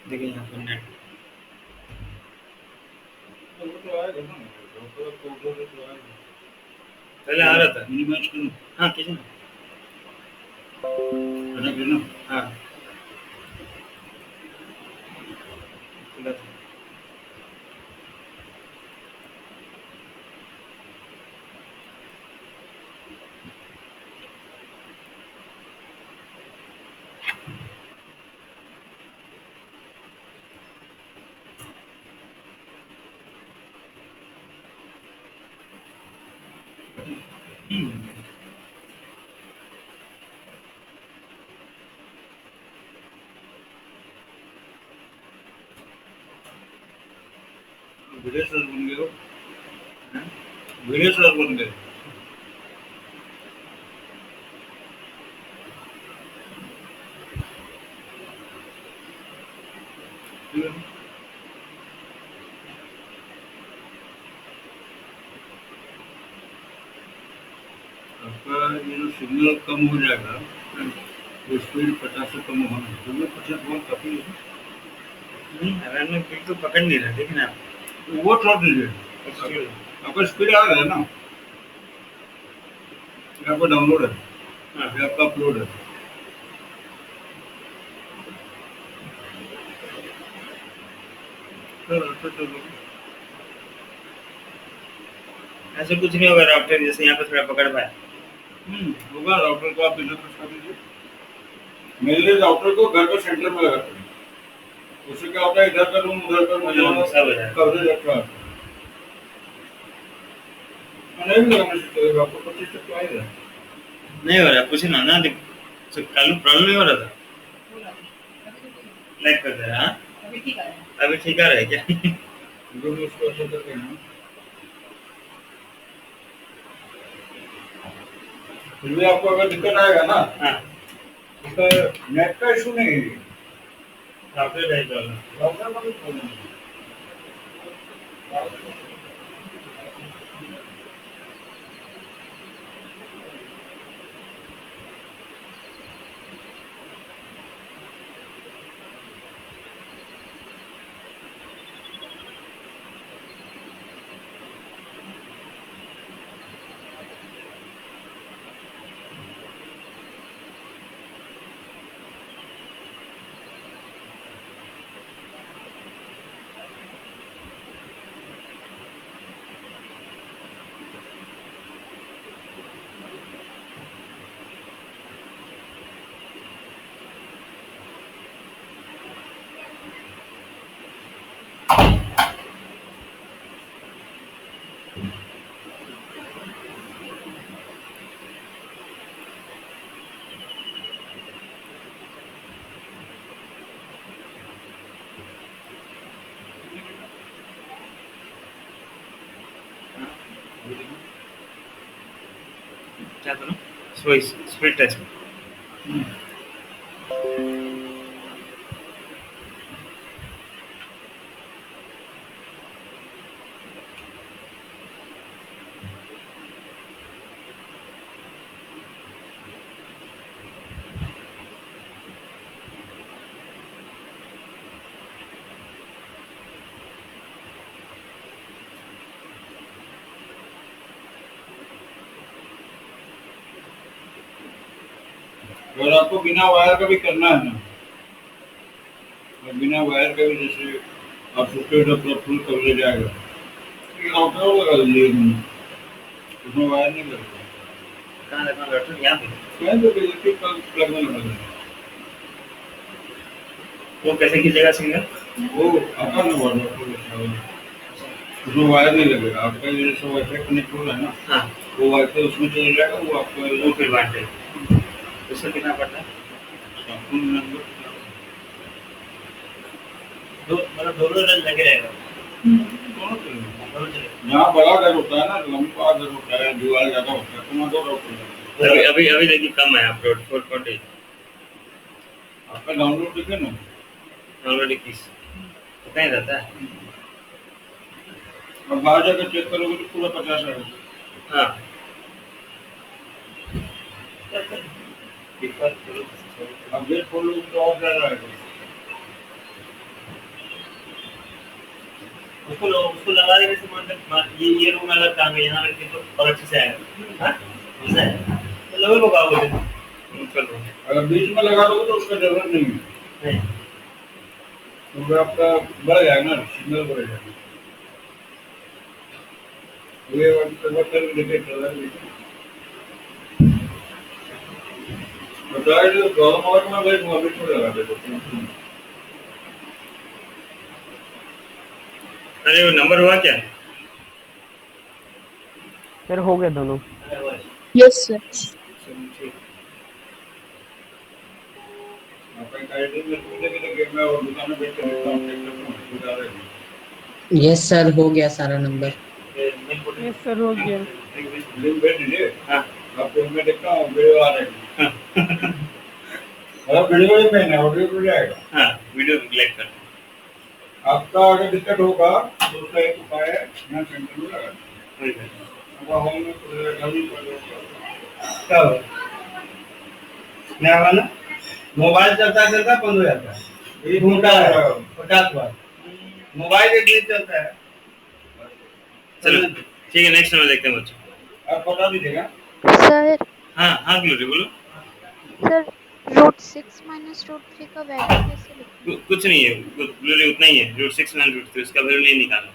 देखिए यहाँ पर नेट पहले आ रहा था, हाँ कीजिए ना, हाँ खुला था। वीडियो सर बन गए हो, वीडियो सर बन गए।
ये जो सिग्नल कम हो जाएगा तो स्पीड 50 से कम होना, तो 50 बहुत काफी है।
नहीं रन में पीक तो पकड़ नहीं रहा, देखिए ना
वो छोड़ दीजिए, आपका स्पीड आ रहा है ना, आपका डाउनलोड है, ये आपका अपलोड है।
ऐसे कुछ नहीं होगा राउटर जैसे यहाँ पे थोड़ा पकड़ पाए।
होगा, राउटर को आप इधर पुश कर दीजिए। मेरे लिए राउटर को घर के सेंटर में लगाते हैं, उससे क्या होता है इधर का रूम उधर का रूम
सब
कवरेज अच्छा है। नहीं भी लगाने से चलेगा, आपको 25 तक तो आएगा।
नहीं हो रहा, पूछे ना ना कल प्रॉब्लम नहीं हो रहा था, लाइक कर रहा है, अभी ठीक आ रहा है क्या?
जो भी उसको अच्छा करके ना, फिर भी आपको अगर दिक्कत आएगा ना, तो नेट का इशू नहीं है,
राउटर नहीं प्रॉब्लम,
राउटर का भी प्रॉब्लम है।
क्या करूँ? स्पीड टेस्ट
अगर आपको बिना वायर का भी करना है ना, और बिना वायर का भी जैसे आप सोचते हो तो फुल कवरेज आएगा, राउटर लगा लीजिए, उसमें वायर नहीं लगता।
कहाँ लगा राउटर? यहाँ पे
मैं तो इलेक्ट्रिक प्लग में लगा दूँगा।
वो कैसे खींचेगा सिग्नल?
वो आता ना वायर, उसमें वायर नहीं लगेगा, आपका ये जैसे वाईफाई कनेक्ट हो रहा है ना,
हाँ
वो वाईफाई उसमें चल जाएगा, वो आपका
वो फिर बांटे उससे कितना पड़ता है? मतलब दोनों लगे रहेगा,
यहाँ बड़ा घर होता है ना, लंबा घर होता है, दीवार ज्यादा होता है, तो वहाँ दो राउटर है।
अभी देखिए कम है अपलोड 4.8,
आपका डाउनलोड देखे ना,
डाउनलोड 21 कितना ही रहता है।
और बाहर जाकर चेक करोगे तो पूरा 50 आएगा।
हाँ
अब गेट खोलोगे तो और ज्यादा आएगा।
उसको लगा देने से मतलब ये रूम अलग काम है, यहाँ रखे तो और अच्छे से आएगा। हाँ ऐसा है तो लोग लगा बोले
अगर बीच में लगा दोगे तो उसका जरूरत नहीं है, क्योंकि आपका बढ़ जाएगा ना, सिग्नल बढ़ जाएगा। ये वाटर डिटेक्ट कर रहा है, बताया जो प्रॉब्लम होगा तो मैं भाई मोबाइल में लगा देता हूँ।
अरे वो नंबर हुआ क्या?
फिर हो गए दोनों।
Yes, sir.
यस सर, हो गया सारा नंबर।
यस सर, हो गया।
लिंक भेज दीजिए। हाँ, आपको मैं देखता हूँ वीडियो आ रहा है। वीडियो ही में है, ऑडियो भी जाएगा।
हाँ, वीडियो क्लिक कर।
आपका अगर दिक्कत होगा तो उसका एक उपाय है, यहाँ सेंटर में लगा।
ठीक है।
अब होम में घर ही पड़ जाएगा।
क्या हो नया वाला मोबाइल चलता चलता बंद हो जाता है, ये घूमता है 50 बार मोबाइल एक दिन चलता है। चलो ठीक है, नेक्स्ट नंबर देखते हैं बच्चों। आप बता दीजिएगा।
सर
हाँ ग्लोरी बोलो।
सर √6 माइनस √3 का वैल्यू कैसे लिखें?
कुछ नहीं है, ग्लोरी उतना ही है, √6 माइनस √3 उसका वैल्यू नहीं निकालना।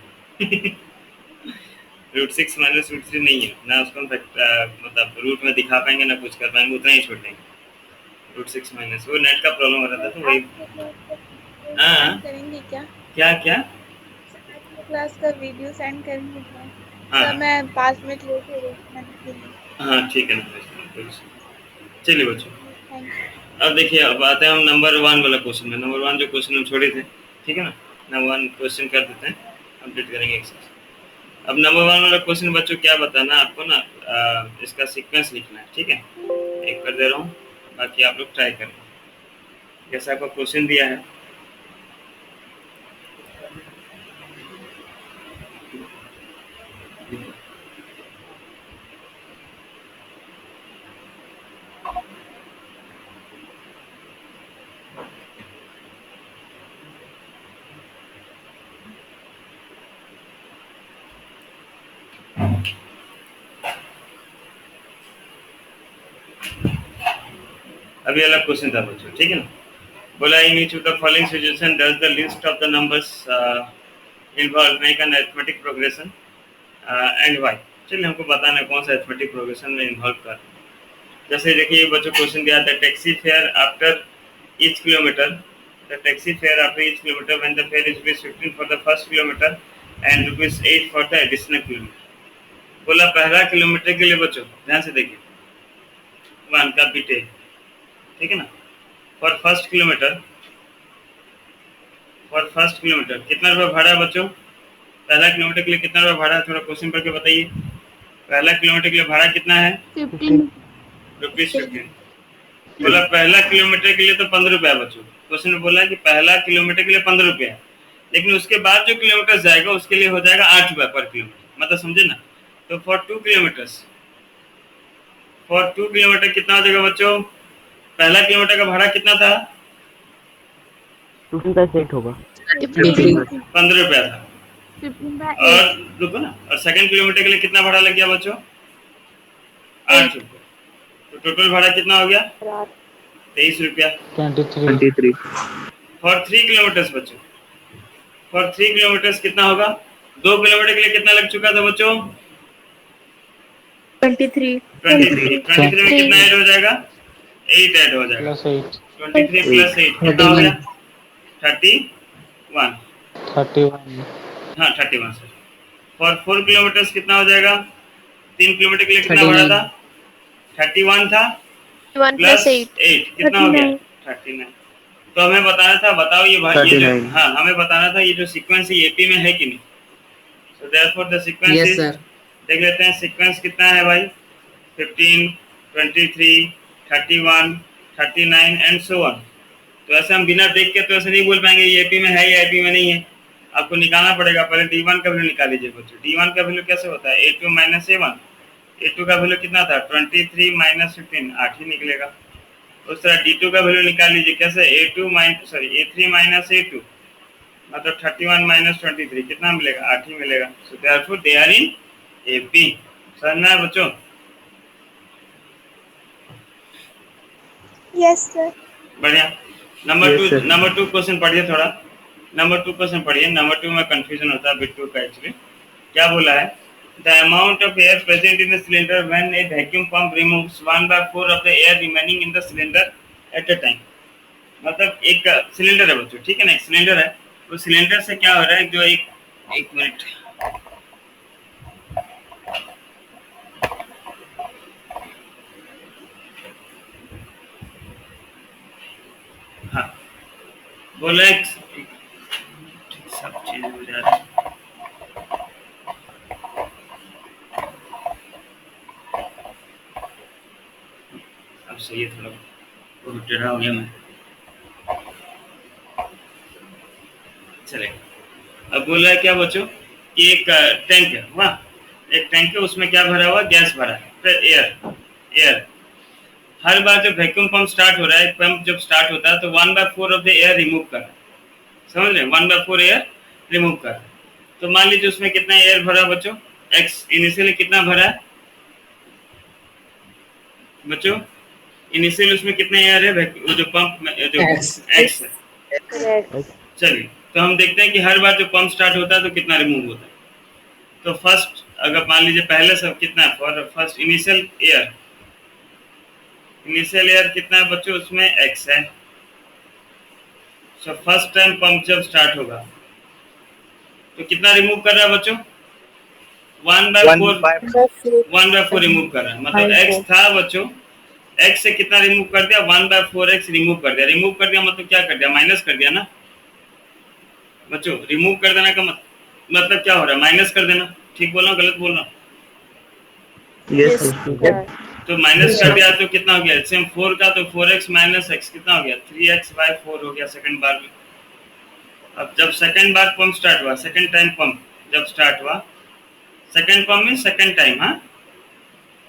√6 माइनस √3 नहीं है ना, उसको मतलब रूट में दिखा पाएंगे ना कुछ कर पाएंगे, उतना ही छोड़ देंगे। √6 माइनस वो नेट का प्रॉब्लम हो रहा था तो वही। हाँ
करेंगे क्या?
क्या क्या
क्लास का वीडियो सेंड करेंगे क्या?
हाँ
तो मैं 5 मिनट लेके देखना।
हाँ ठीक है ना, चलिए बच्चों।
थैंक
अब देखिए, अब आते हैं हम नंबर 1 वाला क्वेश्चन में। नंबर 1 जो क्वेश्चन हम छोड़े थे, ठीक है ना, नंबर 1 क्वेश्चन कर देते हैं, कंप्लीट करेंगे एक्सरसाइज। अब नंबर 1 वाला क्वेश्चन बच्चों क्या बताना आपको ना, इसका सीक्वेंस लिखना है, ठीक है। एक कर दे रहा हूँ, बाकी आप लोग ट्राई करें जैसा आपको क्वेश्चन दिया है। अभी अलग क्वेश्चन था बच्चों, ठीक है ना। बोला in each of the following situation does the list of the numbers involve make an arithmetic progression and why. चलिए हमको बताना है कौन सा अरिथमेटिक प्रोग्रेशन में इन्वॉल्व कर रहा है। जैसे देखिए बच्चों क्वेश्चन दिया था, taxi fare after each kilometre, the taxi fare after each kilometre when the fair is ₹15 for the first kilometre and ₹8 for the additional kilometre. बोला पहला किलोमीटर के लिए बच्चों ध्यान से देखिए, 1 का बीटे, ठीक है ना। फॉर फर्स्ट किलोमीटर कितना रुपया भाड़ा है बच्चों? पहला किलोमीटर के लिए कितना रुपया भाड़ा है, थोड़ा क्वेश्चन पढ़ के बताइए। पहला किलोमीटर के लिए भाड़ा कितना है?
15
₹15। बोला पहला किलोमीटर के लिए तो 15 रुपया बच्चों। क्वेश्चन में बोला कि पहला किलोमीटर के लिए 15 रुपया है, लेकिन उसके बाद जो किलोमीटर जाएगा उसके लिए हो जाएगा 8 रुपया पर किलोमीटर, मतलब समझे ना। तो फॉर 2 किलोमीटर कितना हो जाएगा बच्चों? पहला किलोमीटर का भाड़ा कितना था?
2.8 होगा।
15 रुपया था।
15
और रुको ना, और सेकंड किलोमीटर के लिए कितना भाड़ा लग गया बच्चों? 8 रुपया। तो टोटल भाड़ा कितना हो गया? 23 रुपया।
23
फॉर 3 किलोमीटर्स बच्चों, फॉर 3 किलोमीटर्स कितना होगा? 2 किलोमीटर के लिए कितना लग चुका था बच्चों?
23
23 में कितना ऐड हो जाएगा? 8 ऐड हो जाएगा।
+8
23 + 8 कितना हो गया? 31।
31
हाँ 31 सर। फॉर 4 किलोमीटर्स कितना हो जाएगा? 3 किलोमीटर के लिए कितना भाड़ा था? 31 था
1
प्लस
+ 8
8 कितना हो गया? 39। तो हमें बताना था, बताओ ये भाई ये जो, हाँ हमें बताना था ये जो सीक्वेंस है एपी में है कि नहीं। So therefore the sequence
yes
is,
sir.
देख लेते हैं सीक्वेंस कितना है भाई। 15, 23, 31, 39 एंड सो ऑन। तो ऐसे हम बिना देख के तो ऐसे नहीं बोल पाएंगे ये एपी में है या एपी में नहीं है। आपको निकालना पड़ेगा। पहले D1 का वैल्यू निकाल लीजिए बच्चों। D1 का वैल्यू कैसे होता है? A2 - A1। A2 का वैल्यू कितना था? 23 - 15, 8 ही निकलेगा। उस तरह D2 का वैल्यू निकाल लीजिए। कैसे? A3 - A2 मतलब 31 - 23 कितना मिलेगा? 8 ही मिलेगा। So therefore they are in AP। समझना है बच्चों?
Yes sir.
बढ़िया। नंबर 2 क्वेश्चन पढ़िए थोड़ा। नंबर 2 क्वेश्चन पढ़िए। नंबर 2 में कंफ्यूजन होता है बिट 2 का एक्चुअली। क्या बोला है? The amount of air present in the cylinder when A vacuum pump removes 1/4 of the air remaining in the cylinder at a time. मतलब एक सिलेंडर है बच्चों, ठीक है ना, एक सिलेंडर है। उस सिलेंडर से क्या हो रहा है, जो एक मिनट, हाँ बोला एक सब चीज हो जा रहा है। अब सही है, थोड़ा बहुत टेढ़ा हो गया मैं, चलेगा। अब बोल रहा है क्या बच्चों कि एक टैंक है, वाह, एक टैंक है, उसमें क्या भरा हुआ? गैस भरा है, फिर एयर। हर बार जब वैक्यूम पंप स्टार्ट हो रहा है, पंप जब स्टार्ट होता है तो 1/4 ऑफ द एयर रिमूव कर रहा है, समझ रहे हैं, 1/4 एयर रिमूव कर रहा है। तो मान लीजिए उसमें कितना एयर भरा बच्चों, एक्स इनिशियली कितना भरा है बच्चों, इनिशियल उसमें कितना एयर है जो पंप में जो एक्स है। चलिए तो हम देखते हैं कि हर बार जो पंप स्टार्ट होता है तो कितना रिमूव होता है। तो फर्स्ट अगर मान लीजिए पहले सब कितना है, फॉर फर्स्ट इनिशियल एयर कितना है बच्चों, उसमें एक्स है। सो फर्स्ट टाइम पंप जब स्टार्ट होगा तो कितना रिमूव कर रहा है बच्चों, 1/4 रिमूव कर रहा है। मतलब एक्स था बच्चों, एक्स से कितना रिमूव कर दिया, 1/4 एक्स रिमूव कर दिया। रिमूव कर दिया मतलब क्या कर दिया, माइनस कर दिया ना बच्चों। रिमूव कर देना का मतलब क्या हो रहा है, माइनस कर देना। ठीक बोल रहा हूँ, गलत बोल रहा हूँ?
यस
तो माइनस कर दिया तो कितना हो गया, सेम 4 का तो 4x माइनस x कितना हो गया, 3x/4 हो गया सेकंड बार में। अब जब सेकंड बार पंप स्टार्ट हुआ, सेकंड टाइम पंप जब स्टार्ट हुआ, second pump mean second time, हाँ,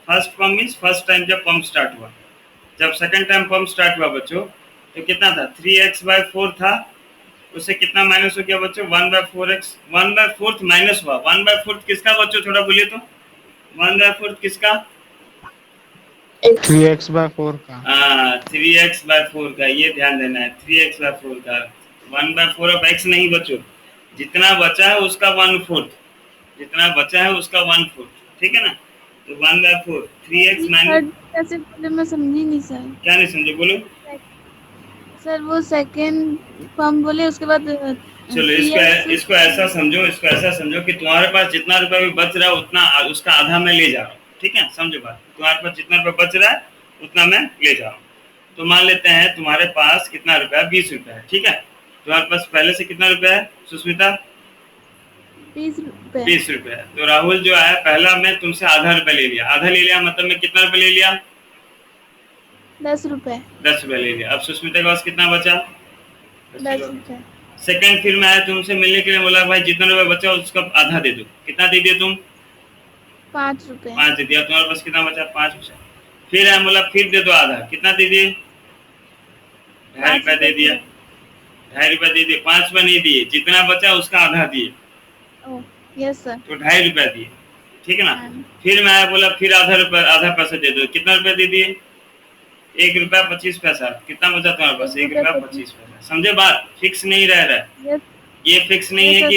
first pump mean first time जब पंप स्टार्ट हुआ। जब सेकंड टाइम पंप स्टार्ट हुआ बच्चों तो कितना था, 3x/4 था, उससे कितना माइनस हो गया बच्चों, 1/4x, 1/4 माइनस हुआ। 1/4 किसका बच्चों, थोड़ा बोलिए तो, 1/4 किसका,
3x/4 का।
हाँ 3x/4 का, ये ध्यान देना है, 3x/4 का। 1/4 ऑफ x नहीं बच्चों, जितना बचा है उसका 1/4, जितना बचा है उसका 1/4, ठीक है ना। तो 1/4 3x माइनस,
कैसे बोले मैं समझी नहीं सर।
क्या नहीं समझे, बोलो
सर वो सेकंड पंप बोले उसके बाद
चलो इसको ऐसा समझो कि तुम्हारे पास जितना रुपया भी बच रहा है उतना उसका आधा मैं ले जा रहा हूँ, ठीक है, समझो बात। तुम्हारे पास जितना रुपया बच रहा है उतना मैं ले जा रहा हूँ। तो मान लेते हैं तुम्हारे पास कितना रुपया, 20 रुपया है, ठीक है। तुम्हारे पास पहले से कितना रुपया है सुष्मिता, 20 रुपया है। तो राहुल जो है पहला मैं तुमसे आधा रुपया ले लिया, आधा ले लिया मतलब मैं कितना रुपया ले लिया,
10 रुपए।
10 रुपया ले लिया। अब सुष्मिता के पास कितना बचा,
10 रुपए।
सेकंड फिर मैं आया तुमसे मिलने के लिए, बोला भाई जितना रुपया बचा उसका आधा दे दो, कितना दे दिया तुम,
5 रुपए।
5 दे दिया। तुम्हारे पास कितना बचा, 5 बचा। फिर आया बोला फिर दे दो आधा, कितना दे दिए, 2.5 रुपया दे दिया, 2.5 रुपया दे दिए, 5 रुपया नहीं दिए, जितना बचा उसका आधा दिए,
यस सर,
तो 2.5 रुपया दिए, ठीक है ना। फिर मैं आया बोला फिर आधा पैसा दे दो, कितना रुपया दे दिए, 1 रुपया 25 पैसा। कितना बचा तुम्हारे पास, 1 रुपया 25 पैसा। समझे बात, फिक्स नहीं रह रहा है, ये फिक्स नहीं है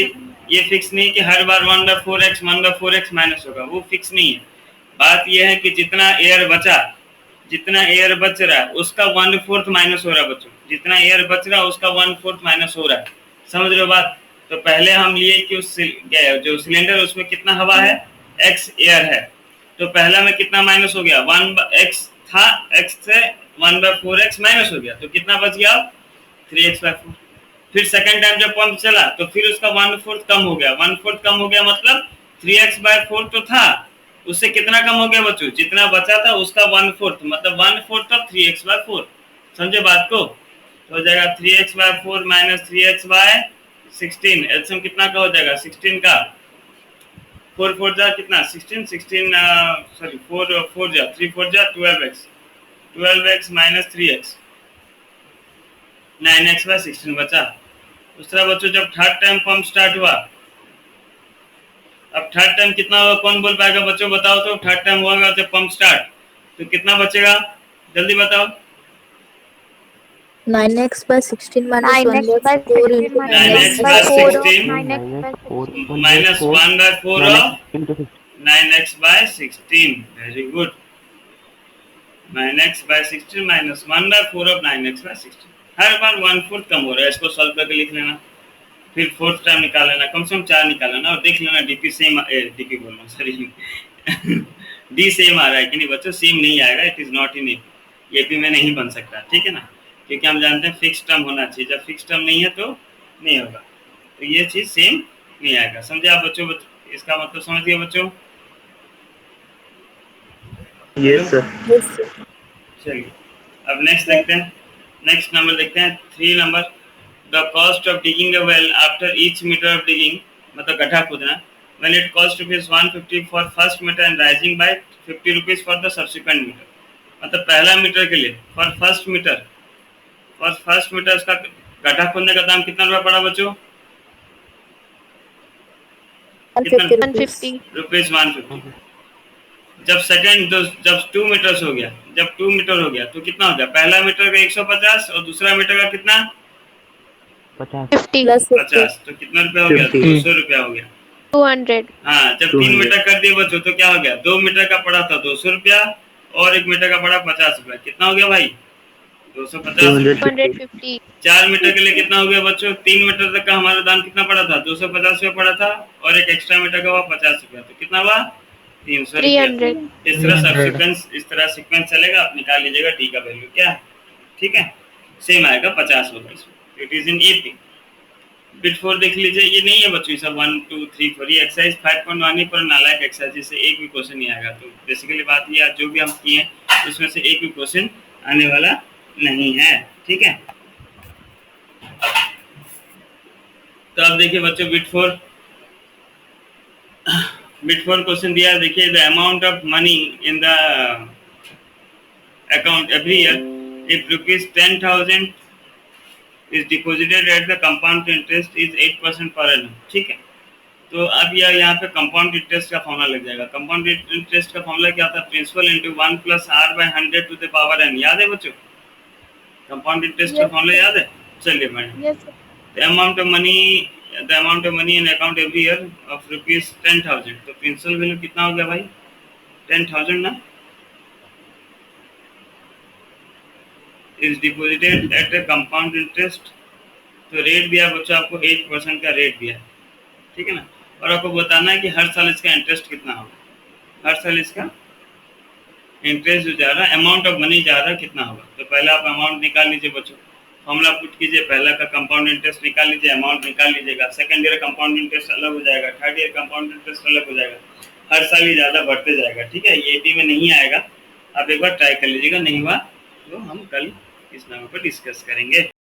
कि हर बार 1/4x माइनस होगा, वो फिक्स नहीं है। बात ये है कि जितना एयर बच रहा है उसका 1/4 माइनस हो रहा है बच्चों, जितना एयर बच रहा है उसका 1/4 माइनस हो रहा है, समझ रहे हो बात। तो पहले हम लिए कि उस जो सिलेंडर उसमें कितना हवा है, x एयर है, तो पहला में कितना माइनस हो गया, 1x था, x से 1/4x माइनस हो गया, तो कितना बच गया, 3x/4। फिर सेकंड टाइम जब पंप चला तो फिर उसका 1/4 कम हो गया, 1/4 कम हो गया मतलब 3x/4 तो था, उससे कितना कम हो गया बच्चों, जितना बचा था उसका 1/4, मतलब 1/4 ऑफ 3x/4। समझे बात को। तो हो जाएगा 3x/4 माइनस 3x/16, एलसीएम कितना का हो जाएगा, 16 का 4 4 जा कितना 16 सॉरी 4 4 जा 3 4 जा 12x माइनस 3x, 9x/16 बचा। दूसरा बच्चों जब थर्ड टाइम पंप स्टार्ट हुआ, अब थर्ड टाइम कितना होगा, कौन बोल पाएगा बच्चों, बताओ तो। थर्ड टाइम होगा जब पंप स्टार्ट तो कितना बचेगा, जल्दी बताओ।
9x/16 minus 1/4 into
9x/16
minus
1/4 of 9x/16, very good. 9x/16 minus 1/4 of 9x/16, हर बार 1/4 कम हो रहा है, इसको सॉल्व करके लिख लेना। फिर फोर्थ टाइम निकाल लेना, कम से कम 4 निकाल लेना, और देख लेना डीपी सेम, डीपी बोल रहा हूँ सॉरी डी सेम आ रहा है कि नहीं बच्चों, सेम नहीं आएगा, it is not in AP में नहीं बन सकता, ठीक है ना, क्योंकि हम जानते हैं फिक्स टर्म होना चाहिए, जब फिक्स टर्म नहीं है तो नहीं होगा, तो ये चीज सेम नहीं आएगा। समझे आप बच्चों, इसका मतलब समझ गए बच्चों।
Yes sir.
चलिए अब नेक्स्ट देखते हैं, नेक्स्ट नंबर देखते हैं 3 number. The cost of digging a well after each metre of digging, मतलब गड्ढा खोदना, when it cost rupees 150 for first meter and rising by 50 rupees for the subsequent meter। मतलब पहला मीटर के लिए फॉर फर्स्ट मीटर उसका गड्ढा खोदने का दाम कितना रुपया पड़ा बच्चों?
150
रुपीज 150। जब सेकंड जब 2 मीटर हो गया तो कितना हो गया? पहला मीटर का 150 और दूसरा मीटर का कितना? 50। तो कितना रुपया हो गया? 200 रुपया हो गया।
200।
हाँ, जब 3 मीटर कर दिए बच्चों तो क्या हो गया? 2 मीटर का पड़ा था 200 रुपया और 1 मीटर का पड़ा 50 रुपया। कितना हो गया भाई? 250।
250।
4 मीटर के लिए कितना हो गया बच्चों? 3 मीटर तक का हमारा दाम कितना पड़ा था? 250 रुपया पड़ा था और एक एक्स्ट्रा मीटर का हुआ 50 रुपया। तो कितना हुआ? 300 रुपया।
300।
इस तरह सीक्वेंस चलेगा। आप निकाल लीजिएगा टी का वैल्यू क्या है। ठीक है, सेम आएगा 50 होगा इसमें। It is in AP. Bit 4 देख लीजिए, ये नहीं है बच्चों, सब 1 2 3 4 ये एक्सरसाइज 5.1 पर नालायक एक्सरसाइज से एक भी क्वेश्चन नहीं आएगा। तो बेसिकली बात ये आज जो भी हम किए उसमें से एक भी क्वेश्चन आने वाला नहीं है। ठीक है, तो अब देखिए बच्चों बिट 4 क्वेश्चन दिया। देखिए the amount of money in the account every year if rupees 10,000 is deposited at the compound interest is 8% per annum। ठीक है, तो अब यह यहाँ पे कंपाउंड इंटरेस्ट का फॉर्मूला लग जाएगा। कंपाउंड इंटरेस्ट का फॉर्मूला क्या था? Principal into 1 + r/100 to the power n। याद है बच्चों? कंपाउंड इंटरेस्ट का फॉर्मूला याद है? चलिए madam, the amount of money in account every year of rupees 10,000। तो प्रिंसिपल वैल्यू कितना हो गया भाई? 10,000 ना, is deposited at a compound interest. तो रेट दिया बच्चों आपको 8% का रेट दिया। ठीक है ना, और आपको बताना है कि हर साल इसका इंटरेस्ट कितना होगा। हर साल इसका इंटरेस्ट जो जा रहा है, अमाउंट ऑफ मनी जा रहा है, कितना होगा। तो पहले आप अमाउंट निकाल लीजिए बच्चों, फॉर्मूला पुट कीजिए। पहला का कंपाउंड इंटरेस्ट निकाल लीजिए, अमाउंट निकाल लीजिएगा। सेकंड ईयर कंपाउंड इंटरेस्ट अलग हो जाएगा, थर्ड ईयर कंपाउंड इंटरेस्ट अलग हो जाएगा। हर साल ही ज़्यादा बढ़ते जाएगा। ठीक है, ये एपी में नहीं आएगा। आप एक बार ट्राई कर लीजिएगा, नहीं हुआ तो हम कल इस नाम पर डिस्कस करेंगे।